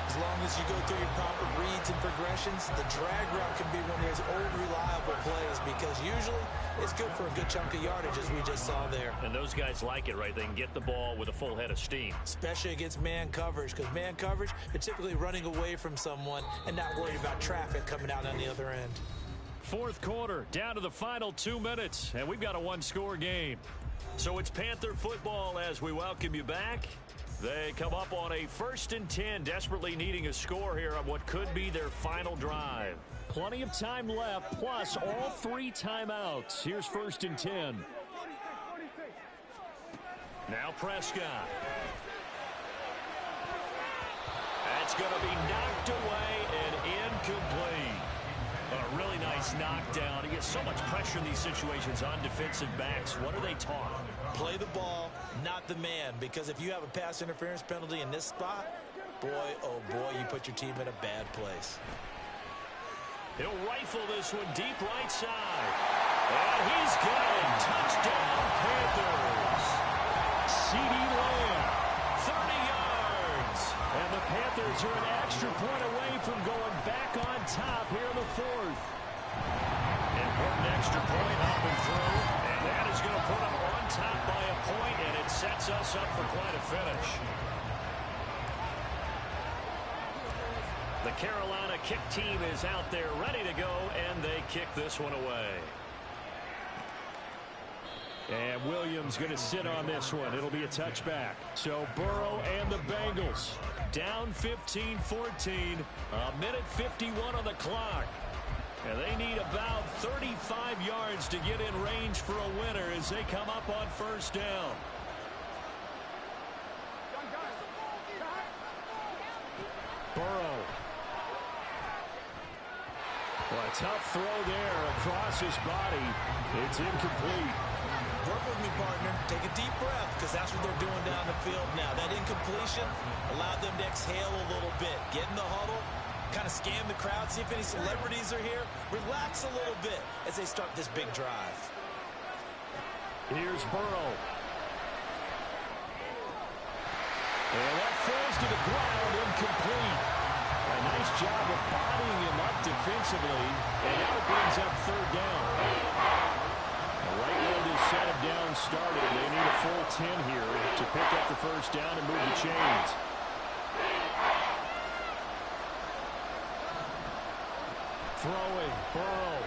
As long as you go through your proper reads and progressions, the drag route can be one of those old reliable plays because usually it's good for a good chunk of yardage as we just saw there. And those guys like it, right? They can get the ball with a full head of steam. Especially against man coverage because man coverage, they're typically running away from someone and not worried about traffic coming out on the other end. 4th quarter, down to the final 2 minutes, and we've got a 1-score game. So it's Panther football as we welcome you back. They come up on a 1st and 10, desperately needing a score here on what could be their final drive. Plenty of time left, plus all 3 timeouts. Here's 1st and 10. Now Prescott. That's going to be knocked away and incomplete. A really nice knockdown. He gets so much pressure in these situations on defensive backs. What are they taught? Play the ball, not the man, because if you have a pass interference penalty in this spot, boy, oh boy, you put your team in a bad place. He'll rifle this one deep right side. And he's got it. Touchdown, Panthers. C.D. Lamb, 30 yards. And the Panthers are an extra point away from going back on top here in the 4th. Important extra point up and through. And that is going to put them on top by a point, and it sets us up for quite a finish. The Carolina kick team is out there ready to go, and they kick this one away. And Williams going to sit on this one. It'll be a touchback. So Burrow and the Bengals down 15-14. A minute 51 on the clock. And they need about 35 yards to get in range for a winner as they come up on first down. Burrow. Well, a tough throw there across his body. It's incomplete. Work with me, partner. Take a deep breath, because that's what they're doing down the field now. That incompletion allowed them to exhale a little bit. Get in the huddle, kind of scan the crowd, see if any celebrities are here. Relax a little bit as they start this big drive. Here's Burrow. And that falls to the ground, incomplete. A nice job of bodying him up defensively, and now it brings up third down. Right where this set him down started, they need a full 10 here to pick up the first down and move the chains. Throwing, Burrow.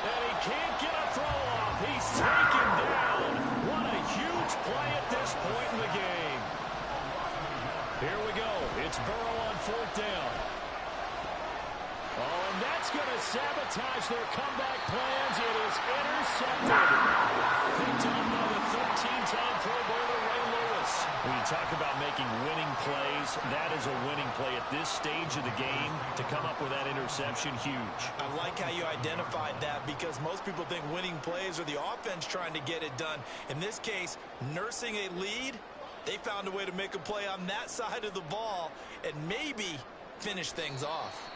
And he can't get a throw off. He's taken down. What a huge play at this point in the game. Here we go. It's Burrow on fourth down. Oh, and that's going to sabotage their comeback plans. It is intercepted. Picked up by the 13-time Pro Bowler Ray Lewis. When you talk about making winning plays, that is a winning play at this stage of the game. To come up with that interception, huge. I like how you identified that, because most people think winning plays are the offense trying to get it done. In this case, nursing a lead, they found a way to make a play on that side of the ball and maybe finish things off.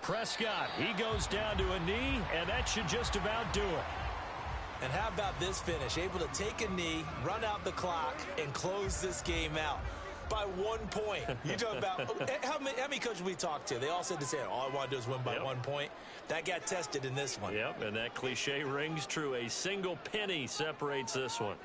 Prescott, he goes down to a knee, and that should just about do it. And how about this finish? Able to take a knee, run out the clock, and close this game out by 1 point. You talk about how many coaches we talked to? They all said the same. All I want to do is win by 1 point. That got tested in this one. Yep, and that cliche rings true. A single penny separates this one.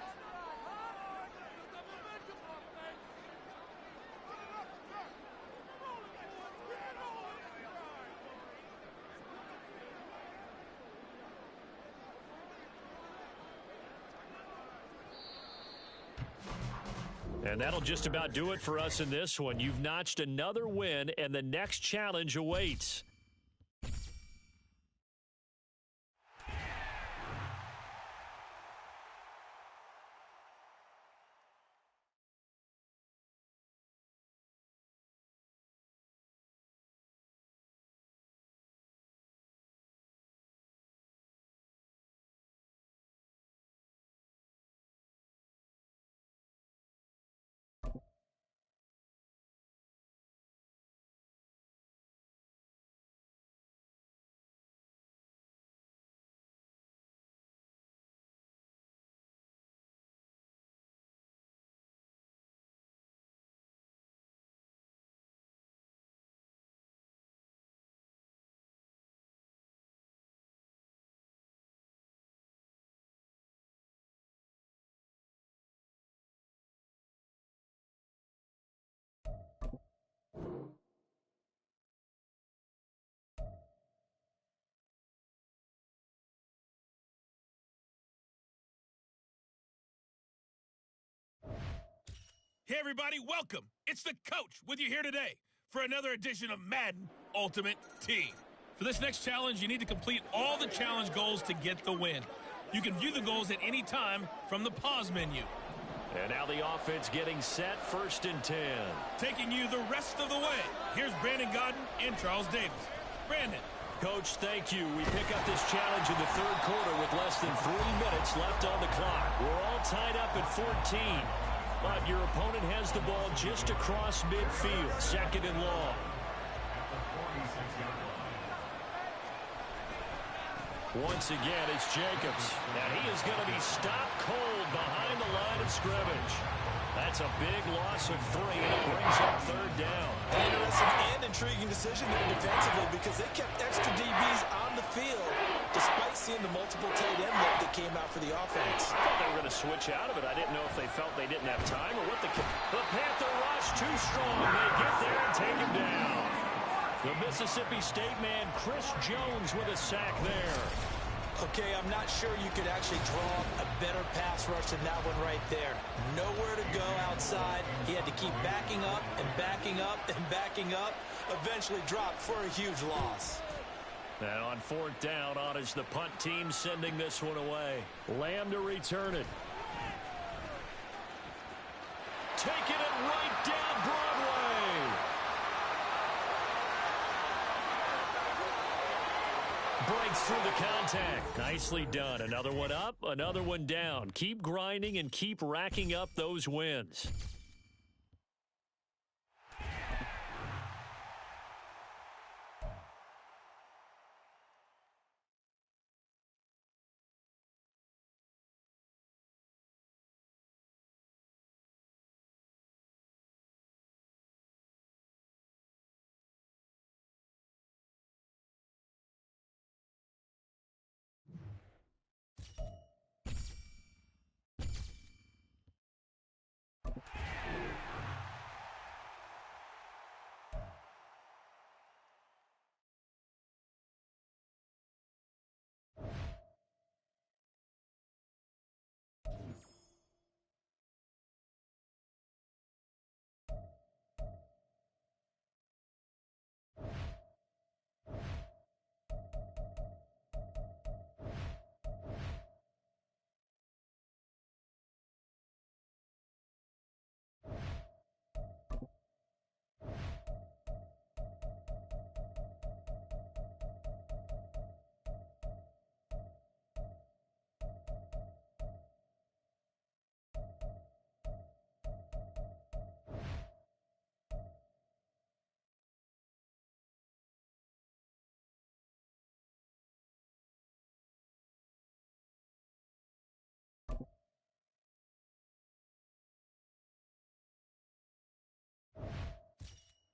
And that'll just about do it for us in this one. You've notched another win, and the next challenge awaits. Hey, everybody, welcome. It's the coach with you here today for another edition of Madden Ultimate Team. For this next challenge, you need to complete all the challenge goals to get the win. You can view the goals at any time from the pause menu. And now the offense getting set, 1st and 10. Taking you the rest of the way, here's Brandon Godden and Charles Davis. Brandon, Coach, thank you. We pick up this challenge in the third quarter with less than 3 minutes left on the clock. We're all tied up at 14, but your opponent has the ball just across midfield, second and long. Once again, it's Jacobs, and he is going to be stopped cold behind the line of scrimmage. That's a big loss of 3, and it brings up third down. An interesting and intriguing decision there defensively because they kept extra DBs on the field despite seeing the multiple tight end look that came out for the offense. I thought they were going to switch out of it. I didn't know if they felt they didn't have time or what. The Panther rush too strong. They get there and take him down. The Mississippi State man, Chris Jones, with a sack there. Okay, I'm not sure you could actually draw a better pass rush than that one right there. Nowhere to go outside. He had to keep backing up and backing up and backing up. Eventually dropped for a huge loss. And on fourth down, on is the punt team sending this one away. Lamb to return it. Taking it right down Broadway. Breaks through the contact. Nicely done. Another one up, another one down. Keep grinding and keep racking up those wins.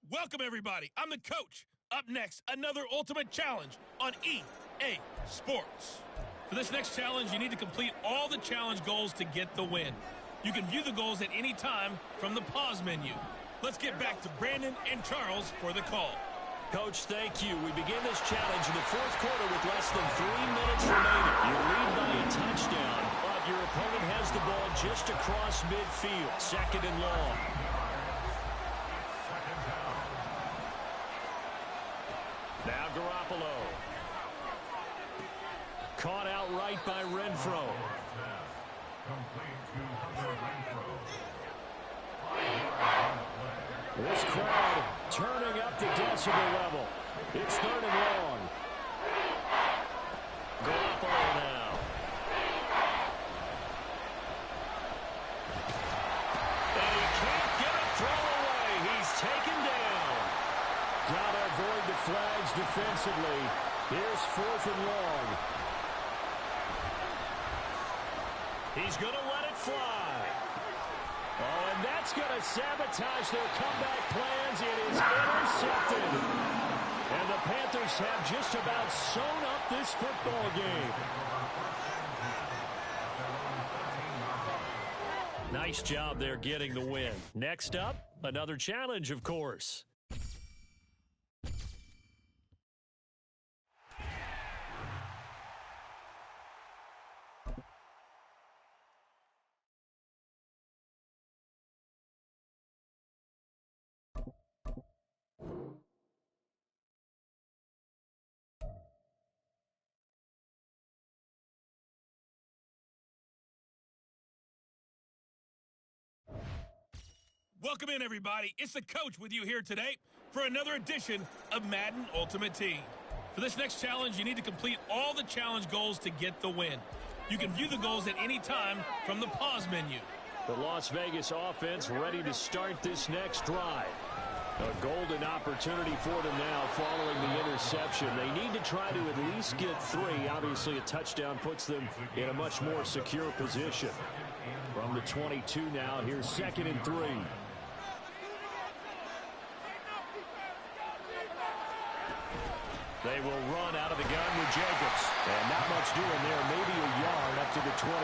Welcome, everybody. I'm the coach. Up next, another Ultimate Challenge on EA Sports. For this next challenge, you need to complete all the challenge goals to get the win. You can view the goals at any time from the pause menu. Let's get back to Brandon and Charles for the call. Coach, thank you. We begin this challenge in the fourth quarter with less than 3 minutes remaining. You lead by a touchdown, but your opponent has the ball just across midfield, second and long. Now Garoppolo. Caught outright by Renfro. This crowd turning up the decibel level. It's third and long. Garoppolo now. And he can't get a throw away. He's taken down. Gotta avoid the flags defensively. Here's fourth and long. He's going to let it fly. Oh, and that's going to sabotage their comeback plans. It is intercepted. And the Panthers have just about sewn up this football game. Nice job there getting the win. Next up, another challenge, of course. Welcome in, everybody. It's the coach with you here today for another edition of Madden Ultimate Team. For this next challenge, you need to complete all the challenge goals to get the win. You can view the goals at any time from the pause menu. The Las Vegas offense ready to start this next drive. A golden opportunity for them now following the interception. They need to try to at least get 3. Obviously, a touchdown puts them in a much more secure position. From the 22 now, here's 2nd and 3. They will run out of the gun with Jacobs. And not much doing there. Maybe a yard up to the 23.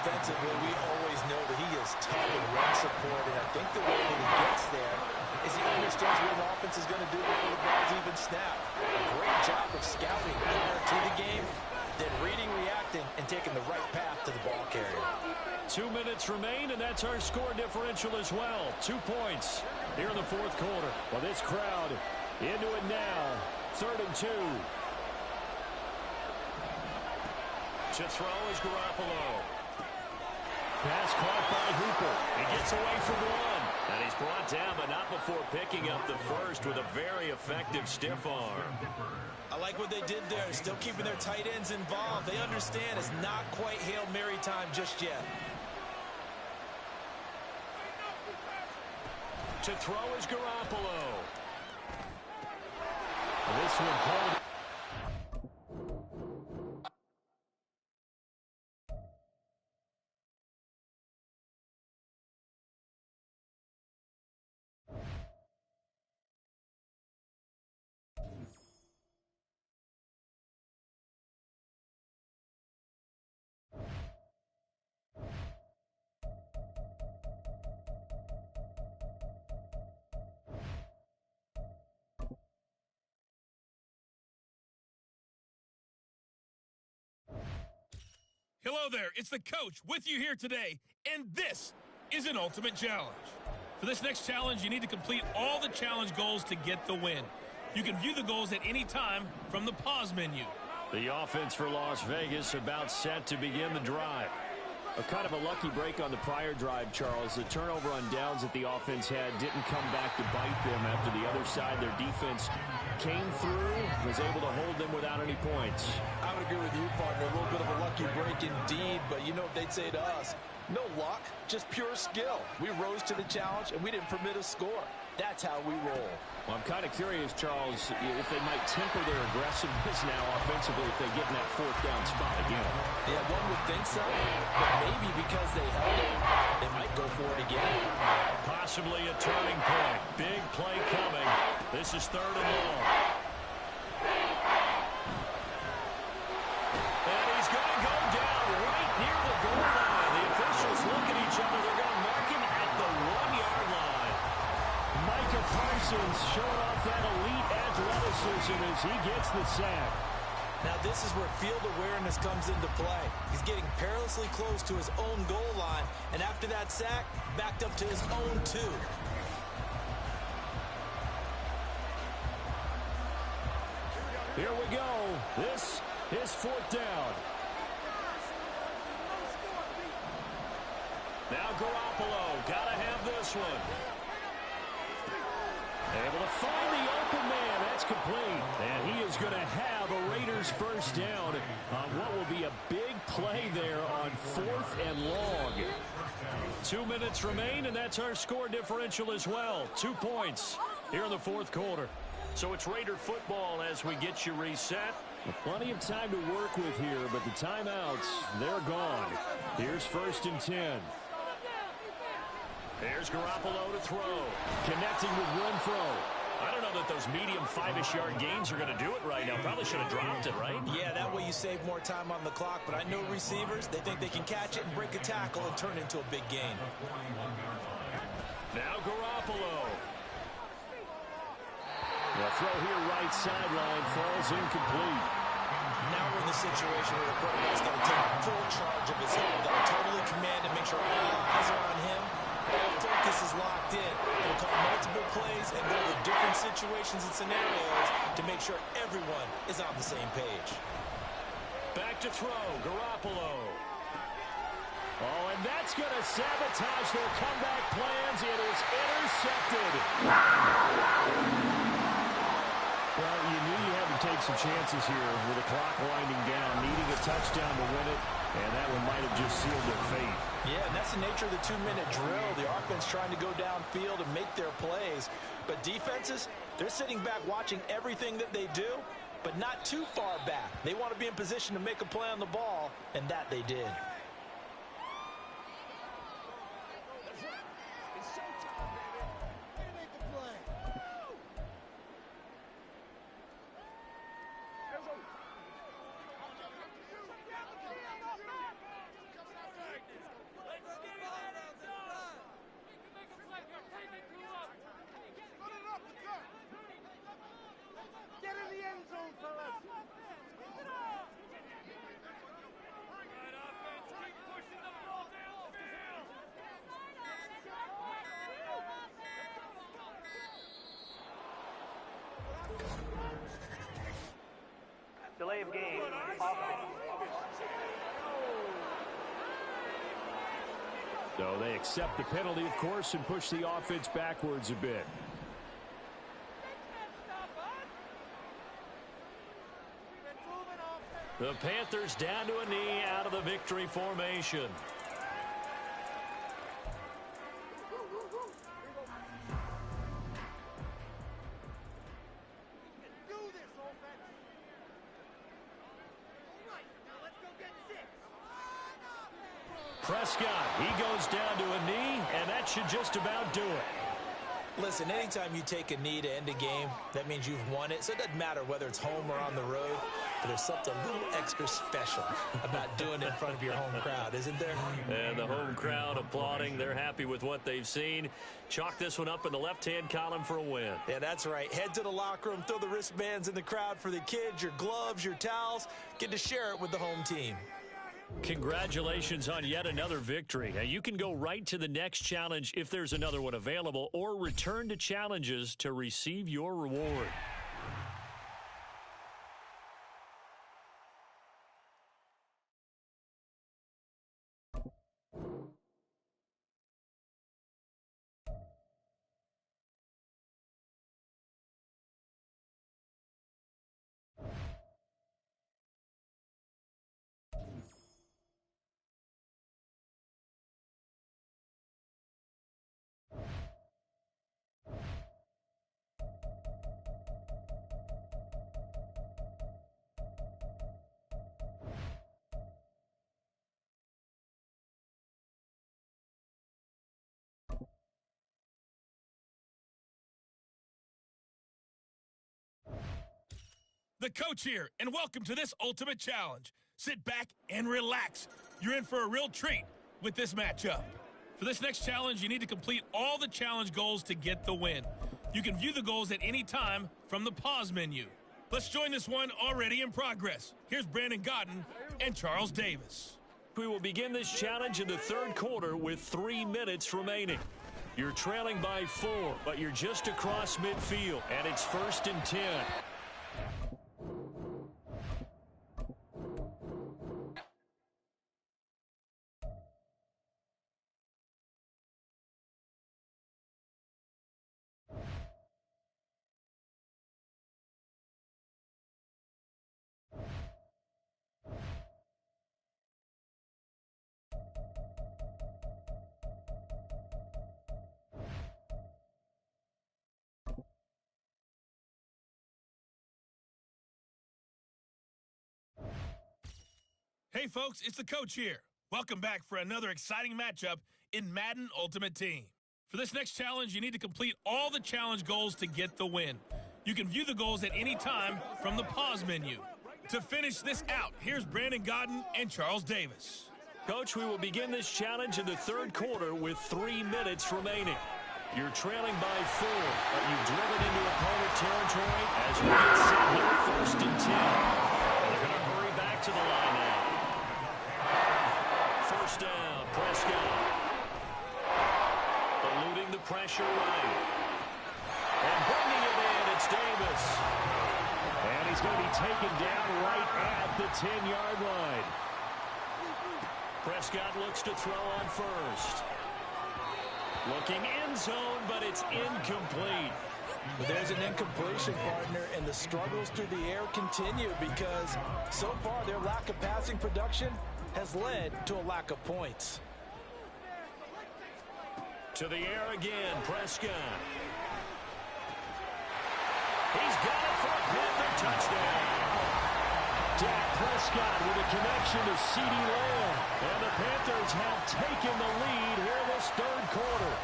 Defensively, we always know that he is tough in run support, and I think the way that he gets there is he understands what an offense is going to do before the ball's even snapped. A great job of scouting prior to the game, then reading, reacting, and taking the right path to the ball carrier. 2 minutes remain, and that's our score differential as well. 2 points here in the 4th quarter. Well, this crowd into it now. 3rd and 2. To throw is Garoppolo. Pass caught by Hooper. He gets away from 1. And he's brought down, but not before picking up the first with a very effective stiff arm. I like what they did there. Still keeping their tight ends involved. They understand it's not quite Hail Mary time just yet. To throw is Garoppolo. This one held. Hello there, it's the coach with you here today, and this is an ultimate challenge. For this next challenge, you need to complete all the challenge goals to get the win. You can view the goals at any time from the pause menu. The offense for Las Vegas about set to begin the drive. A kind of a lucky break on the prior drive, Charles. The turnover on downs that the offense had didn't come back to bite them after the other side. Their defense came through, was able to hold them without any points. I would agree with you, partner. A little bit of a lucky break indeed, but you know what they'd say to us? No luck, just pure skill. We rose to the challenge, and we didn't permit a score. That's how we roll. Well, I'm kind of curious, Charles, if they might temper their aggressiveness now offensively if they get in that 4th down spot again. Yeah, one would think so, but maybe because they held it, they might go for it again. Possibly a turning point. Big play coming. This is 3rd and long. And he's going to go down right near the goal line. The officials look at each other. They're going to mark him at the 1-yard line. Micah Parsons showing off that elite athleticism as he gets the sack. Now this is where field awareness comes into play. He's getting perilously close to his own goal line, and after that sack, backed up to his own 2. Here we go. This is 4th down. Now Garoppolo, gotta have this one. Able to find the open man. That's complete. And he is going to have a Raiders first down on what will be a big play there on 4th and long. 2 minutes remain, and that's our score differential as well. 2 points here in the 4th quarter. So it's Raider football as we get you reset. Plenty of time to work with here, but the timeouts, they're gone. Here's 1st and 10. There's Garoppolo to throw. Connecting with Renfro. I don't know that those medium 5-ish yard gains are going to do it right now. Probably should have dropped it, right? Yeah, that way you save more time on the clock, but I know receivers, they think they can catch it and break a tackle and turn it into a big gain. Now Garoppolo. The throw here right sideline falls incomplete. Now we're in the situation where the quarterback's got to take full charge of his head. Got to totally command and make sure all eyes are on him. All focus is locked in. He'll call multiple plays and go to different situations and scenarios to make sure everyone is on the same page. Back to throw, Garoppolo. Oh, and that's going to sabotage their comeback plans. It is intercepted. Well, you knew you had take some chances here with the clock winding down, needing a touchdown to win it, and that one might have just sealed their fate. Yeah, and that's the nature of the 2-minute drill. The offense trying to go downfield and make their plays. But defenses, they're sitting back watching everything that they do, but not too far back. They want to be in position to make a play on the ball, and that they did. Delay of game, offense. So they accept the penalty, of course, and push the offense backwards a bit. The Panthers down to a knee out of the victory formation. Prescott, he goes down to a knee, and that should just about do it. Listen, anytime you take a knee to end a game, that means you've won it. So it doesn't matter whether it's home or on the road, but there's something a little extra special about doing it in front of your home crowd, isn't there? And the home crowd applauding. They're happy with what they've seen. Chalk this one up in the left-hand column for a win. Yeah, that's right. Head to the locker room, throw the wristbands in the crowd for the kids, your gloves, your towels. Get to share it with the home team. Congratulations on yet another victory. Now, you can go right to the next challenge if there's another one available, or return to challenges to receive your reward. The coach here, and welcome to this ultimate challenge. Sit back and relax. You're in for a real treat with this matchup. For this next challenge, you need to complete all the challenge goals to get the win. You can view the goals at any time from the pause menu. Let's join this one already in progress. Here's Brandon Godden and Charles Davis. We will begin this challenge in the third quarter with 3 minutes remaining. You're trailing by 4, but you're just across midfield, and it's 1st and 10. Hey folks, it's the coach here. Welcome back for another exciting matchup in Madden Ultimate Team. For this next challenge, you need to complete all the challenge goals to get the win. You can view the goals at any time from the pause menu. To finish this out, here's Brandon Godden and Charles Davis. Coach, we will begin this challenge in the third quarter with 3 minutes remaining. You're trailing by 4, but you've driven into opponent territory as we get set here, 1st and 10. And they're going to hurry back to the line now. 1st down, Prescott. Eluding the pressure right. And bringing it in, it's Davis. And he's going to be taken down right at the 10-yard line. Prescott looks to throw on 1st. Looking end zone, but it's incomplete. But there's an incompletion, partner, and the struggles through the air continue because so far their lack of passing production has led to a lack of points. To the air again, Prescott. He's got it for a Panther touchdown. Dak Prescott with a connection to CeeDee Lamb. And the Panthers have taken the lead here this third quarter.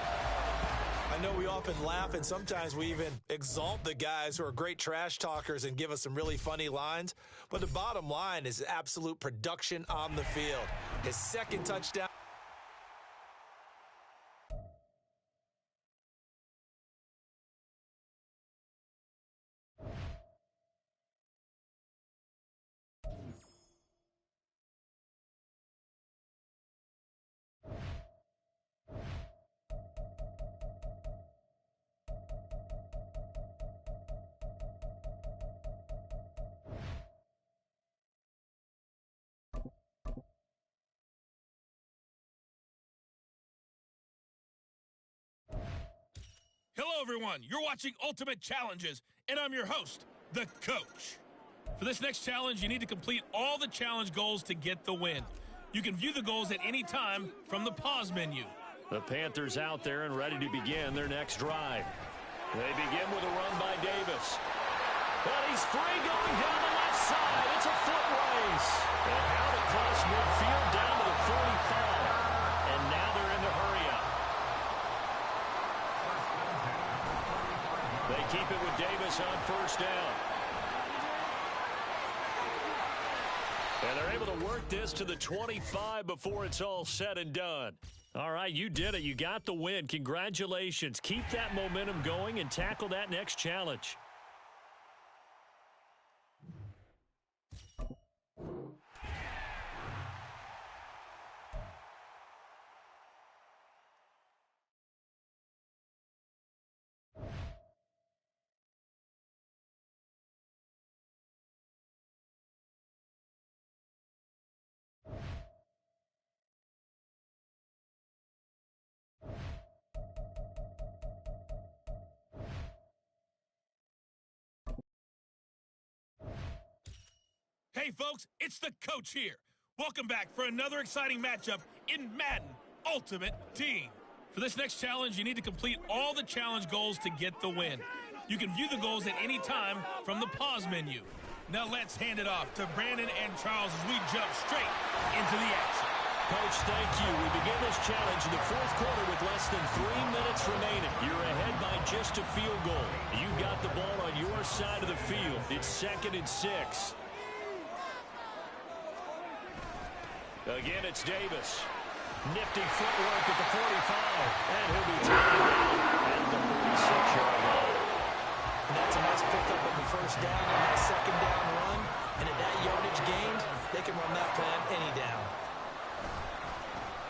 I know we often laugh and sometimes we even exalt the guys who are great trash talkers and give us some really funny lines. But the bottom line is absolute production on the field. His second touchdown. Hello, everyone. You're watching Ultimate Challenges, and I'm your host, the Coach. For this next challenge, you need to complete all the challenge goals to get the win. You can view the goals at any time from the pause menu. The Panthers out there and ready to begin their next drive. They begin with a run by Davis. And he's free going down the left side. It's a foot race. And out across midfield down to the 45. And now they're in the hurry up. They keep it with Davis on first down. And they're able to work this to the 25 before it's all said and done. All right, you did it. You got the win. Congratulations. Keep that momentum going and tackle that next challenge. Hey, folks, it's the Coach here. Welcome back for another exciting matchup in Madden Ultimate Team. For this next challenge, you need to complete all the challenge goals to get the win. You can view the goals at any time from the pause menu. Now let's hand it off to Brandon and Charles as we jump straight into the action. Coach, thank you. We begin this challenge in the fourth quarter with less than 3 minutes remaining. You're ahead by just a field goal. You got the ball on your side of the field. It's 2nd and 6. Again, it's Davis. Nifty footwork at the 45. And he'll be taken down at the 46-yard line. And that's a nice pickup of the first down on that second down run. And at that yardage gained, they can run that plan any down.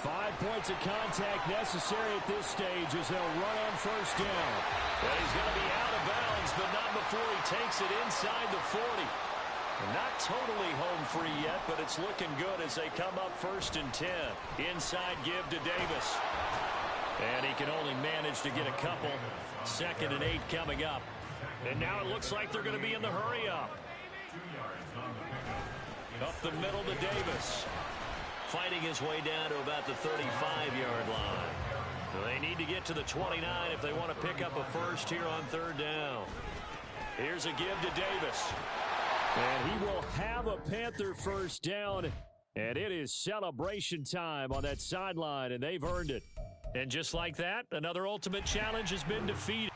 5 points of contact necessary at this stage as they'll run on first down. Well, he's going to be out of bounds, but not before he takes it inside the 40. Not totally home free yet, but it's looking good as they come up 1st and 10. Inside give to Davis. And he can only manage to get a couple. 2nd and 8 coming up. And now it looks like they're going to be in the hurry up. Up the middle to Davis. Fighting his way down to about the 35-yard line. They need to get to the 29 if they want to pick up a first here on 3rd down. Here's a give to Davis. And he will have a Panther first down. And it is celebration time on that sideline, and they've earned it. And just like that, another ultimate challenge has been defeated.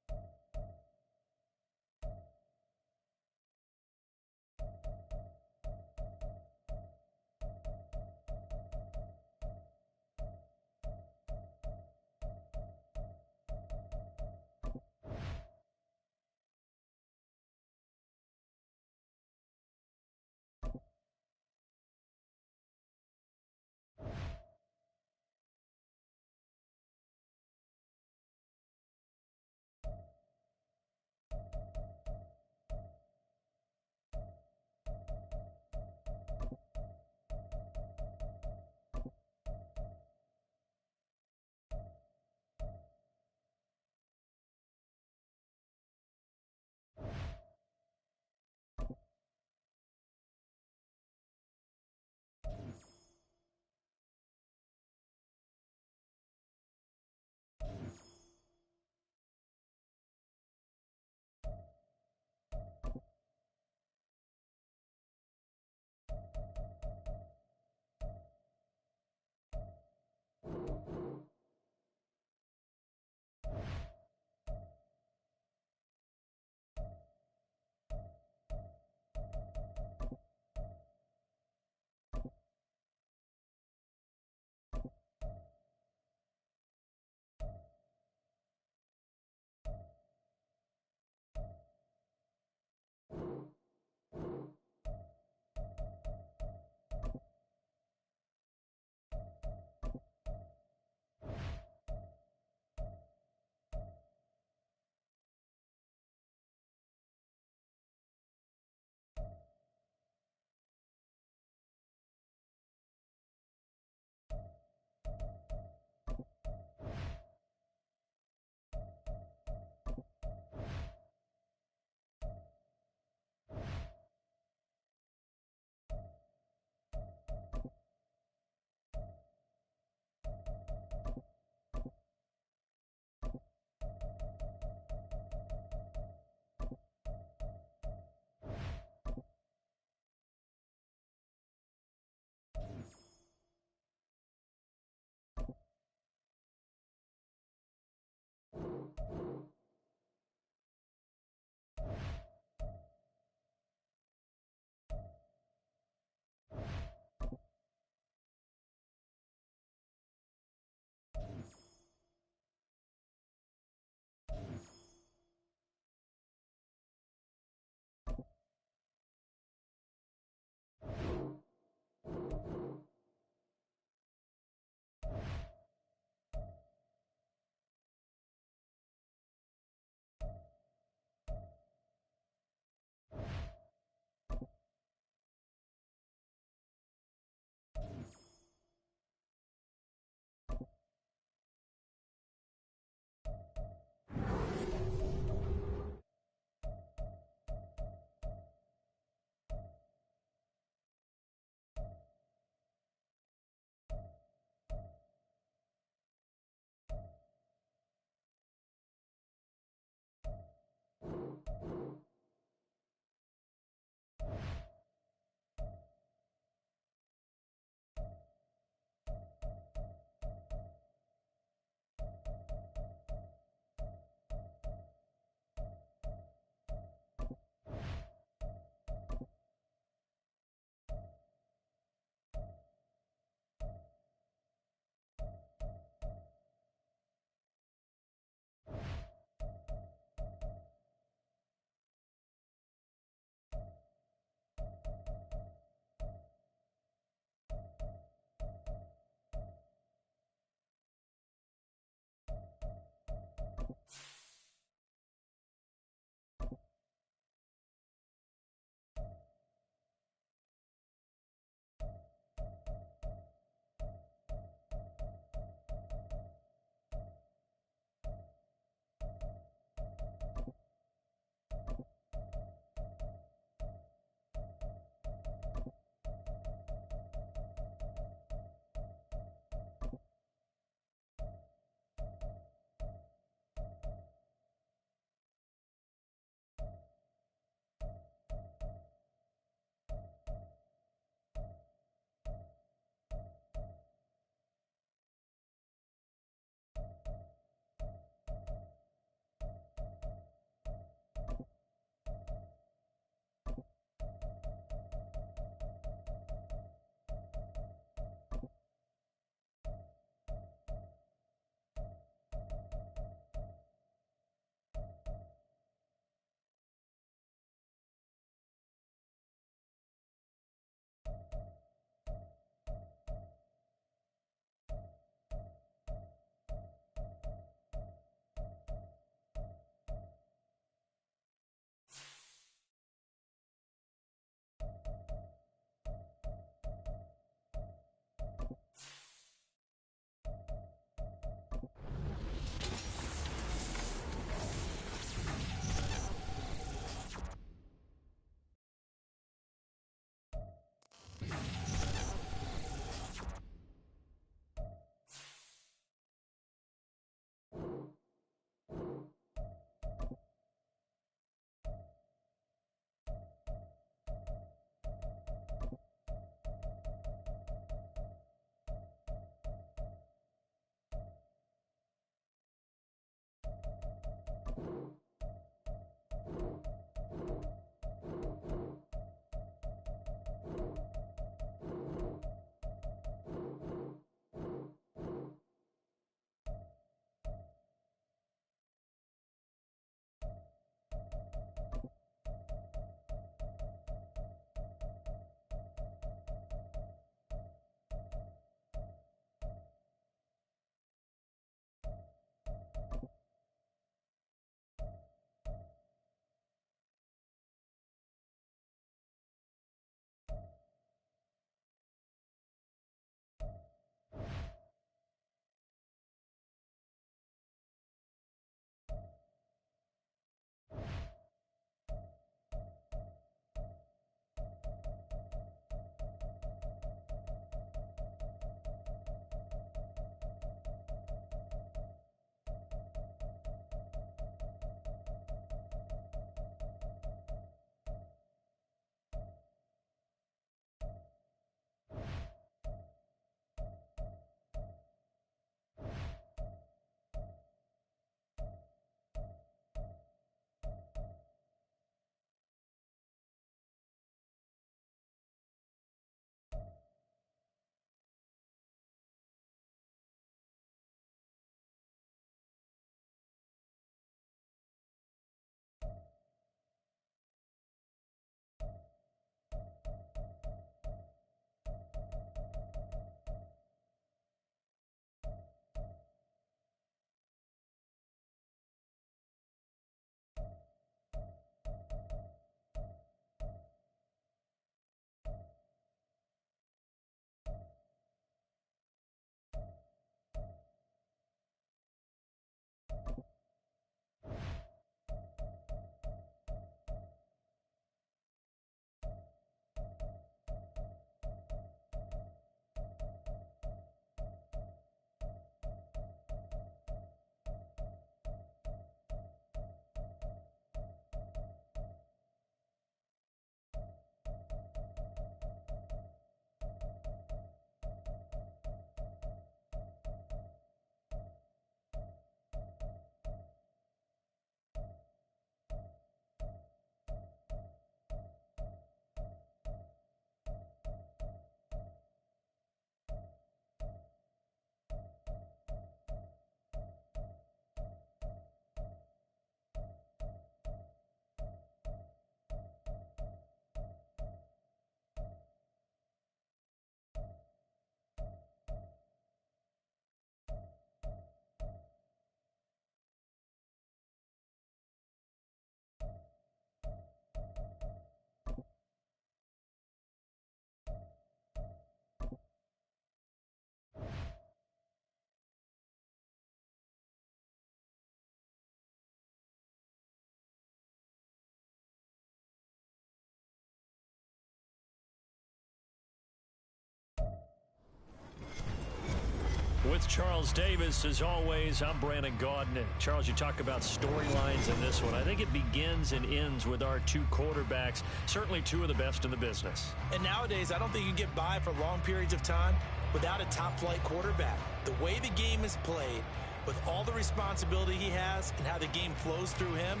with Charles Davis. As always, I'm Brandon Gaudin. Charles, you talk about storylines in this one. I think it begins and ends with our two quarterbacks, certainly two of the best in the business. And nowadays, I don't think you can get by for long periods of time without a top-flight quarterback. The way the game is played, with all the responsibility he has and how the game flows through him,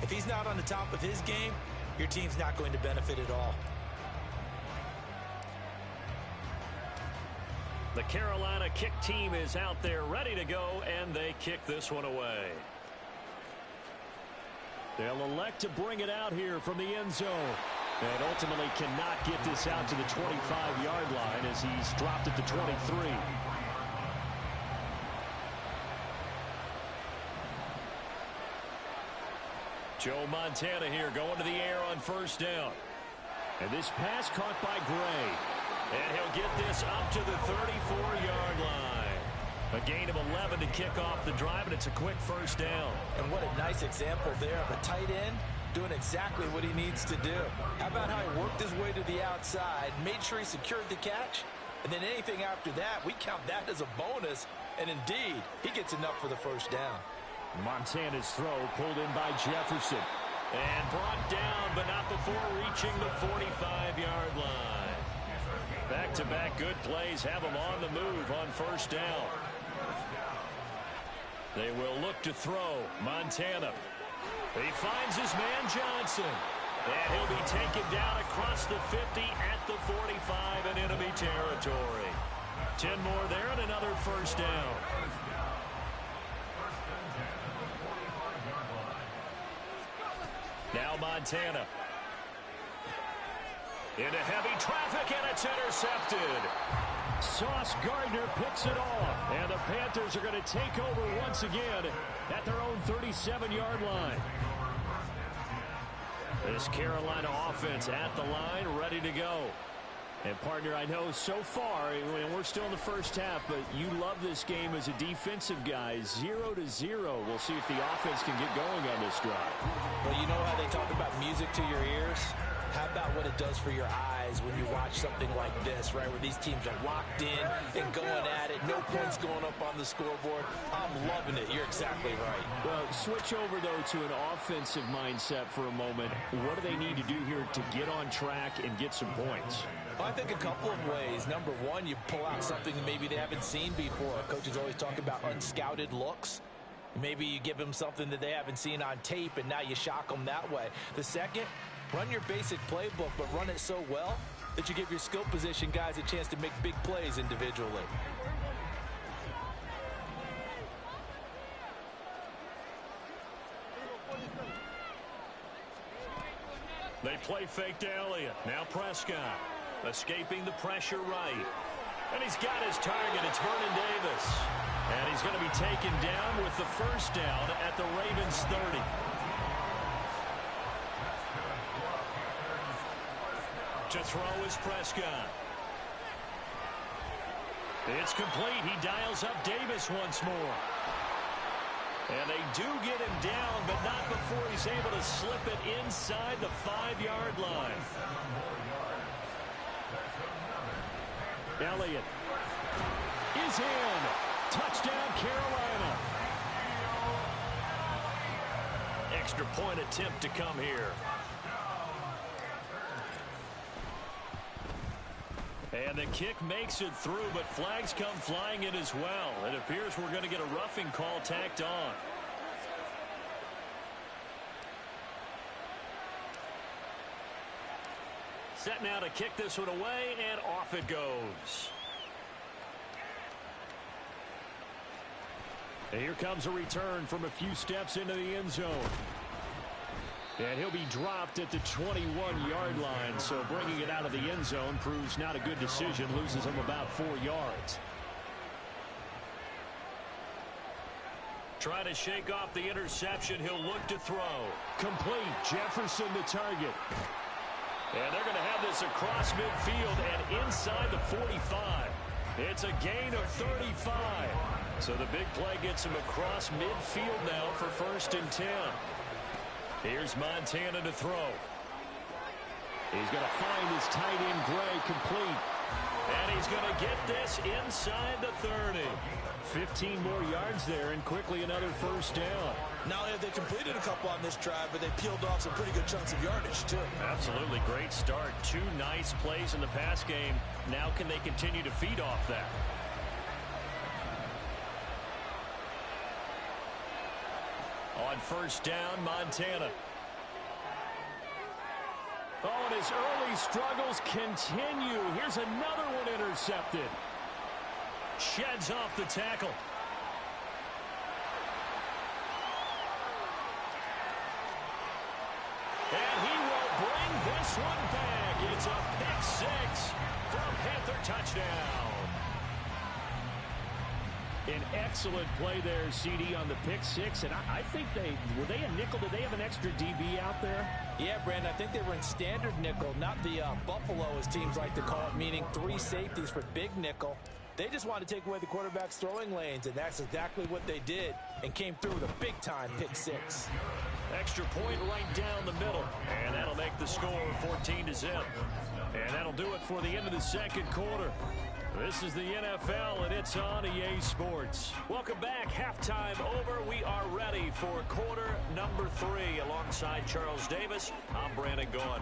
if he's not on the top of his game, your team's not going to benefit at all. The Carolina kick team is out there ready to go, and they kick this one away. They'll elect to bring it out here from the end zone. And ultimately cannot get this out to the 25-yard line as he's dropped at the 23. Joe Montana here going to the air on first down. And this pass caught by Gray. And he'll get this up to the 34-yard line. A gain of 11 to kick off the drive, and it's a quick first down. And what a nice example there of a tight end doing exactly what he needs to do. How about how he worked his way to the outside, made sure he secured the catch, and then anything after that, we count that as a bonus. And indeed, he gets enough for the first down. Montana's throw pulled in by Jefferson. And brought down, but not before reaching the 45-yard line. Back-to-back good plays have them on the move on first down. They will look to throw. Montana. He finds his man Johnson. And he'll be taken down across the 50 at the 45 in enemy territory. 10 more there and another first down. Now Montana. Into heavy traffic, and it's intercepted. Sauce Gardner picks it off. And the Panthers are going to take over once again at their own 37-yard line. This Carolina offense at the line, ready to go. And, partner, I know so far, we're still in the first half, but you love this game as a defensive guy. 0-0. We'll see if the offense can get going on this drive. Well, you know how they talk about music to your ears? How about what it does for your eyes when you watch something like this, right, where these teams are locked in and going at it, no points going up on the scoreboard? I'm loving it. You're exactly right. Well, switch over, though, to an offensive mindset for a moment. What do they need to do here to get on track and get some points? Well, I think a couple of ways. Number one, you pull out something that maybe they haven't seen before. Coaches always talk about unscouted looks. Maybe you give them something that they haven't seen on tape, and now you shock them that way. The second, run your basic playbook, but run it so well that you give your skill position guys a chance to make big plays individually. They play fake to Elliott. Now Prescott escaping the pressure right. And he's got his target. It's Vernon Davis. And he's going to be taken down with the first down at the Ravens 30. To throw is Prescott. It's complete. He dials up Davis once more. And they do get him down, but not before he's able to slip it inside the 5-yard line. Elliott is in. Touchdown, Carolina. Extra point attempt to come here. And the kick makes it through, but flags come flying in as well. It appears we're going to get a roughing call tacked on. Set now to kick this one away, and off it goes. And here comes a return from a few steps into the end zone. And he'll be dropped at the 21-yard line, so bringing it out of the end zone proves not a good decision, loses him about 4 yards. Trying to shake off the interception, he'll look to throw. Complete, Jefferson the target. And they're going to have this across midfield and inside the 45. It's a gain of 35. So the big play gets him across midfield now for 1st and 10. Here's Montana to throw. He's going to find his tight end Gray complete. And he's going to get this inside the 30. 15 more yards there and quickly another first down. Not only have they completed a couple on this drive, but they peeled off some pretty good chunks of yardage, too. Absolutely great start. 2 nice plays in the pass game. Now can they continue to feed off that? On first down, Montana. Oh, and his early struggles continue. Here's another one intercepted. Sheds off the tackle. And he will bring this one back. It's a pick 6 for a Panther touchdown. An excellent play there, CD, on the pick 6. And I think were they a nickel? Did they have an extra DB out there? Yeah, Brandon, I think they were in standard nickel, not the Buffalo, as teams like to call it, meaning 3 safeties for big nickel. They just wanted to take away the quarterback's throwing lanes, and that's exactly what they did, and came through with a big-time pick 6. Extra point right down the middle, and that'll make the score 14-0. And that'll do it for the end of the second quarter. This is the NFL, and it's on EA Sports. Welcome back. Halftime over. We are ready for quarter number 3. Alongside Charles Davis, I'm Brandon Gaudin.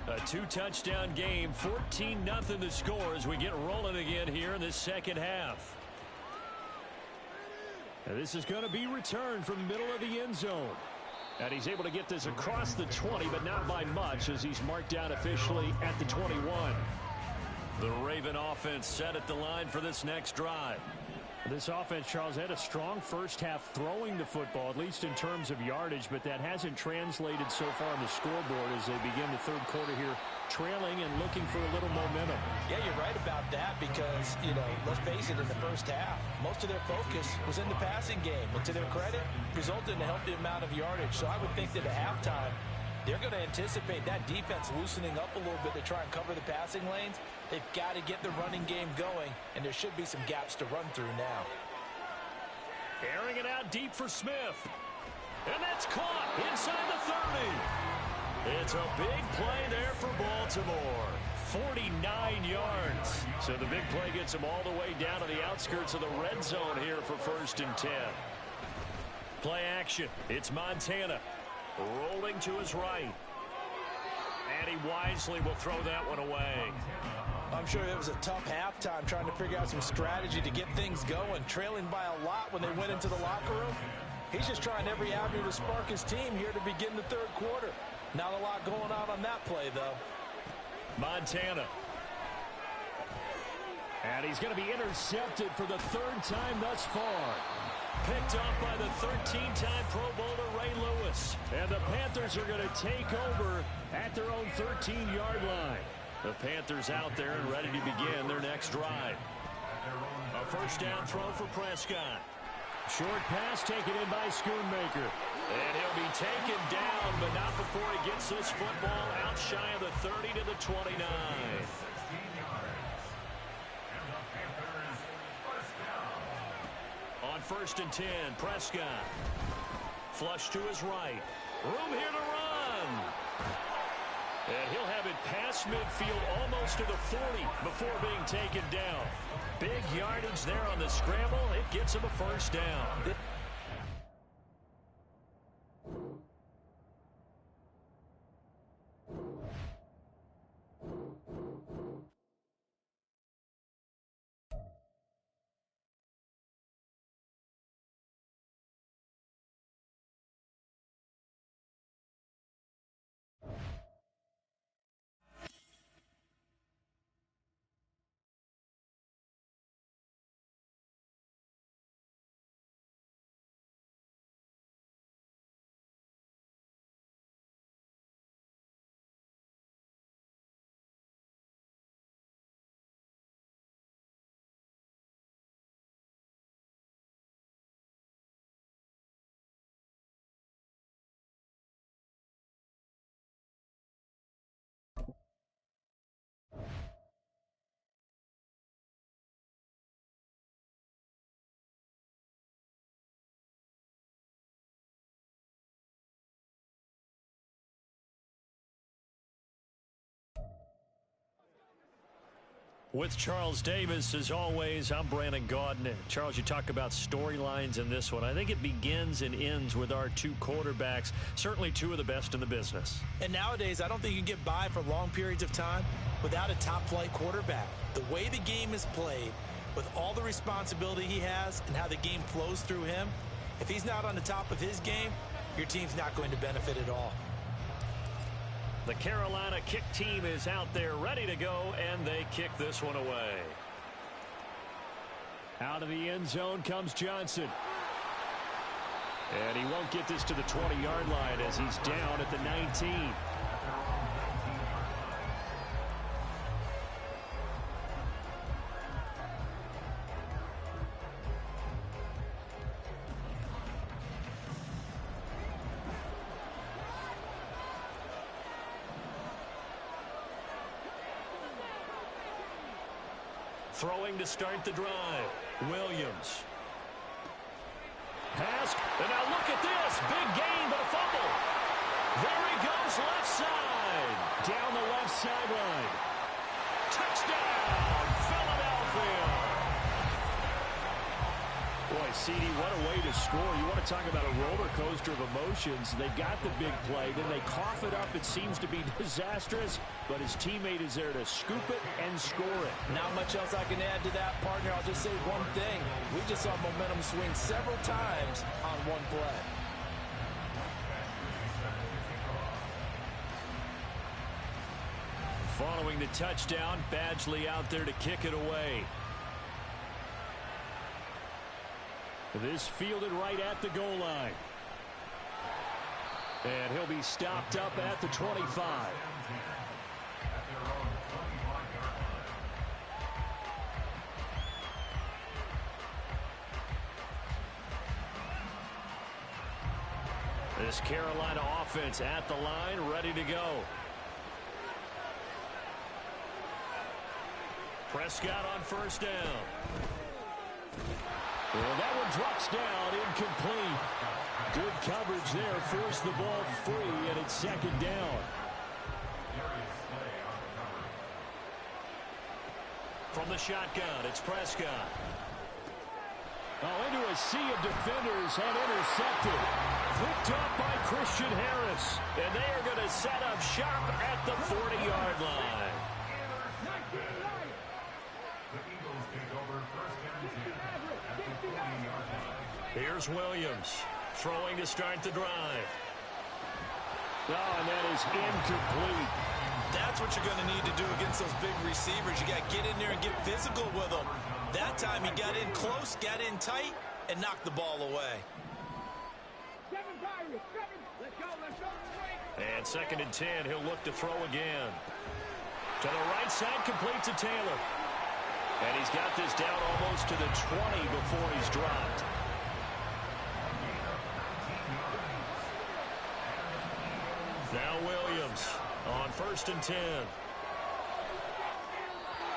A 2-touchdown game, 14-0 the score as we get rolling again here in this second half. And this is going to be returned from the middle of the end zone. And he's able to get this across the 20, but not by much, as he's marked down officially at the 21. The Raven offense set at the line for this next drive. This offense, Charles, had a strong first half throwing the football, at least in terms of yardage, but that hasn't translated so far on the scoreboard as they begin the third quarter here, trailing and looking for a little momentum. Yeah, you're right about that because, let's face it, in the first half, most of their focus was in the passing game. And to their credit, resulted in a healthy amount of yardage. So I would think that at halftime, they're going to anticipate that defense loosening up a little bit to try and cover the passing lanes. They've got to get the running game going, and there should be some gaps to run through now. Airing it out deep for Smith. And that's caught inside the 30. It's a big play there for Baltimore. 49 yards. So the big play gets them all the way down to the outskirts of the red zone here for 1st and 10. Play action. It's Montana. Rolling to his right. And he wisely will throw that one away. I'm sure it was a tough halftime trying to figure out some strategy to get things going, trailing by a lot when they went into the locker room. He's just trying every avenue to spark his team here to begin the third quarter. Not a lot going on that play, though. Montana. And he's going to be intercepted for the 3rd time thus far. Picked off by the 13-time Pro Bowler Ray Lewis. And the Panthers are going to take over at their own 13-yard line. The Panthers out there and ready to begin their next drive. A first down throw for Prescott. Short pass taken in by Schoonmaker. And he'll be taken down, but not before he gets this football out shy of the 30 to the 29. On 1st and 10, Prescott. Flush to his right. Room here to run. And he'll have it past midfield almost to the 40 before being taken down. Big yardage there on the scramble. It gets him a first down. With Charles Davis, as always, I'm Brandon Gaudin. Charles, you talk about storylines in this one. I think it begins and ends with our two quarterbacks, certainly two of the best in the business. And nowadays, I don't think you can get by for long periods of time without a top-flight quarterback. The way the game is played, with all the responsibility he has and how the game flows through him, if he's not on the top of his game, your team's not going to benefit at all. The Carolina kick team is out there ready to go, and they kick this one away. Out of the end zone comes Johnson. And he won't get this to the 20-yard line as he's down at the 19. Throwing to start the drive, Williams. Pass, and now look at this. Big gain, but a fumble. There he goes, left side. Down the left sideline. Touchdown, Philadelphia. Boy, CD, what a way to score. You want to talk about a roller coaster of emotions. They got the big play, then they cough it up. It seems to be disastrous, but his teammate is there to scoop it and score it. Not much else I can add to that, partner. I'll just say one thing. We just saw momentum swing several times on one play. Following the touchdown, Badgley out there to kick it away. This fielded right at the goal line. And he'll be stopped up at the 25. This Carolina offense at the line, ready to go. Prescott on first down. Well, that one drops down, incomplete. Good coverage there, forced the ball free, and it's second down. From the shotgun, it's Prescott. Oh, into a sea of defenders and intercepted. Picked up by Christian Harris. And they are going to set up shop at the 40-yard line. Here's Williams throwing to start the drive. Oh, and that is incomplete. That's what you're going to need to do against those big receivers. You got to get in there and get physical with them. That time he got in close, got in tight, and knocked the ball away. And 2nd and 10, he'll look to throw again. To the right side, complete to Taylor. And he's got this down almost to the 20 before he's dropped. Now Williams on 1st and 10.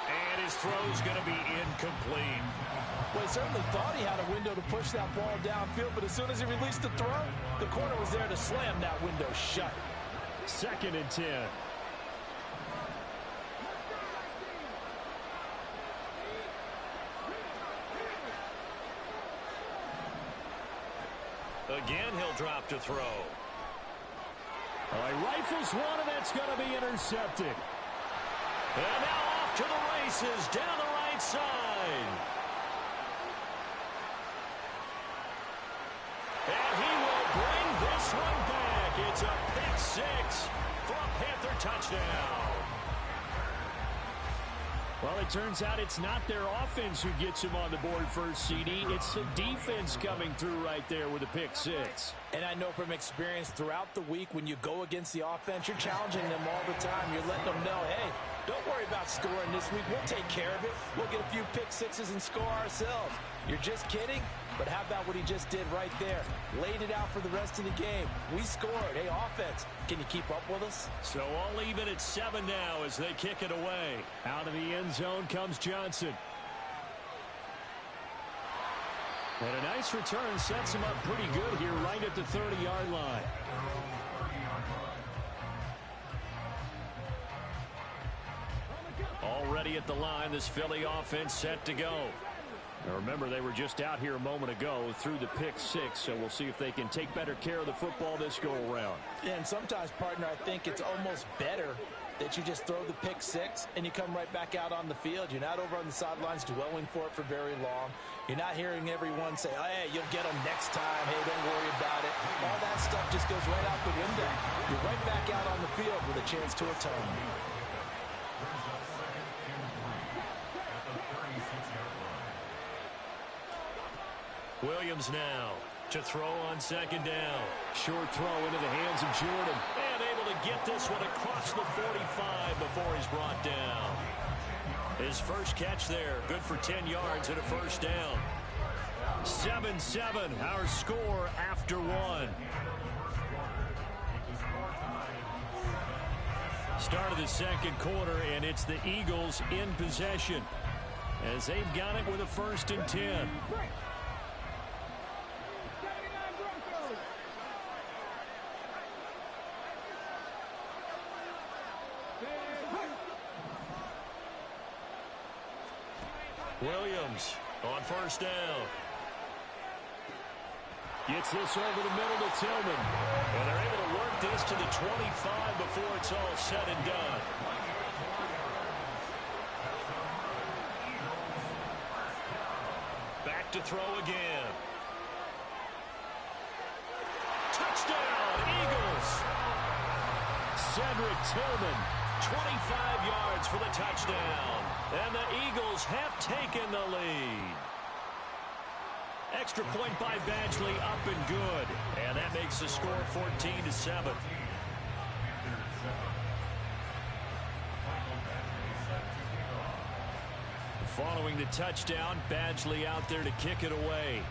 And his throw's going to be incomplete. Well, he certainly thought he had a window to push that ball downfield, but as soon as he released the throw, the corner was there to slam that window shut. 2nd and 10. Again, he'll drop to throw. All right, rifles one, and that's going to be intercepted. And now off to the races, down the right side. And he will bring this one back. It's a pick six for a Panther touchdown. Well, it turns out it's not their offense who gets him on the board first, CD. It's the defense coming through right there with a pick six. And I know from experience throughout the week when you go against the offense, you're challenging them all the time. You're letting them know, hey, don't worry about scoring this week. We'll take care of it. We'll get a few pick sixes and score ourselves. You're just kidding? But how about what he just did right there? Laid it out for the rest of the game. We scored. Hey, offense, can you keep up with us? So I'll leave it at 7 now as they kick it away. Out of the end zone comes Johnson. And a nice return sets him up pretty good here right at the 30-yard line. Already at the line, this Philly offense set to go. Now remember, they were just out here a moment ago through the pick six, so we'll see if they can take better care of the football this go-around. Yeah, and sometimes, partner, I think it's almost better that you just throw the pick six and you come right back out on the field. You're not over on the sidelines dwelling for it for very long. You're not hearing everyone say, oh, hey, you'll get them next time. Hey, don't worry about it. All that stuff just goes right out the window. You're right back out on the field with a chance to atone. Williams now to throw on second down. Short throw into the hands of Jordan. And able to get this one across the 45 before he's brought down. His first catch there, good for 10 yards and a first down. 7-7, our score after one. Start of the second quarter, and it's the Eagles in possession as they've got it with a 1st and 10. Williams on 1st down. Gets this over the middle to Tillman. And they're able to work this to the 25 before it's all said and done. Back to throw again. Touchdown, Eagles! Cedric Tillman. 25 yards for the touchdown. And the Eagles have taken the lead. Extra point by Badgley, up and good. And that makes the score 14-7. Following the touchdown, Badgley out there to kick it away.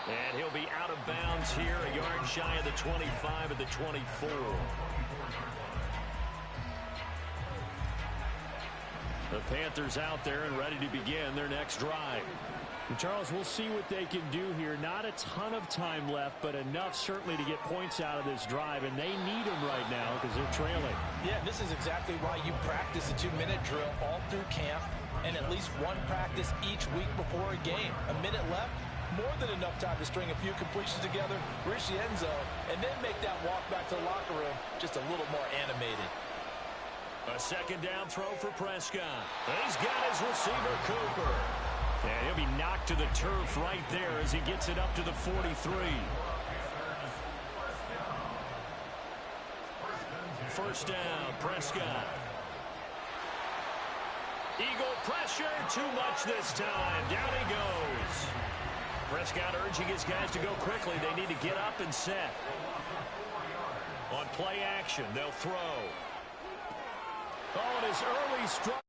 And he'll be out of bounds here, a yard shy of the 25 at the 24. The Panthers out there and ready to begin their next drive. And Charles, we'll see what they can do here. Not a ton of time left, but enough certainly to get points out of this drive, and they need them right now because they're trailing. Yeah, this is exactly why you practice a 2-minute drill all through camp and at least one practice each week before a game. A minute left, more than enough time to string a few completions together, reach the end zone, and then make that walk back to the locker room just a little more animated. A second down throw for Prescott. He's got his receiver, Cooper. And he'll be knocked to the turf right there as he gets it up to the 43. First down, Prescott. Eagle pressure, too much this time. Down he goes. Prescott urging his guys to go quickly. They need to get up and set. On play action, they'll throw. Oh, and his early strike.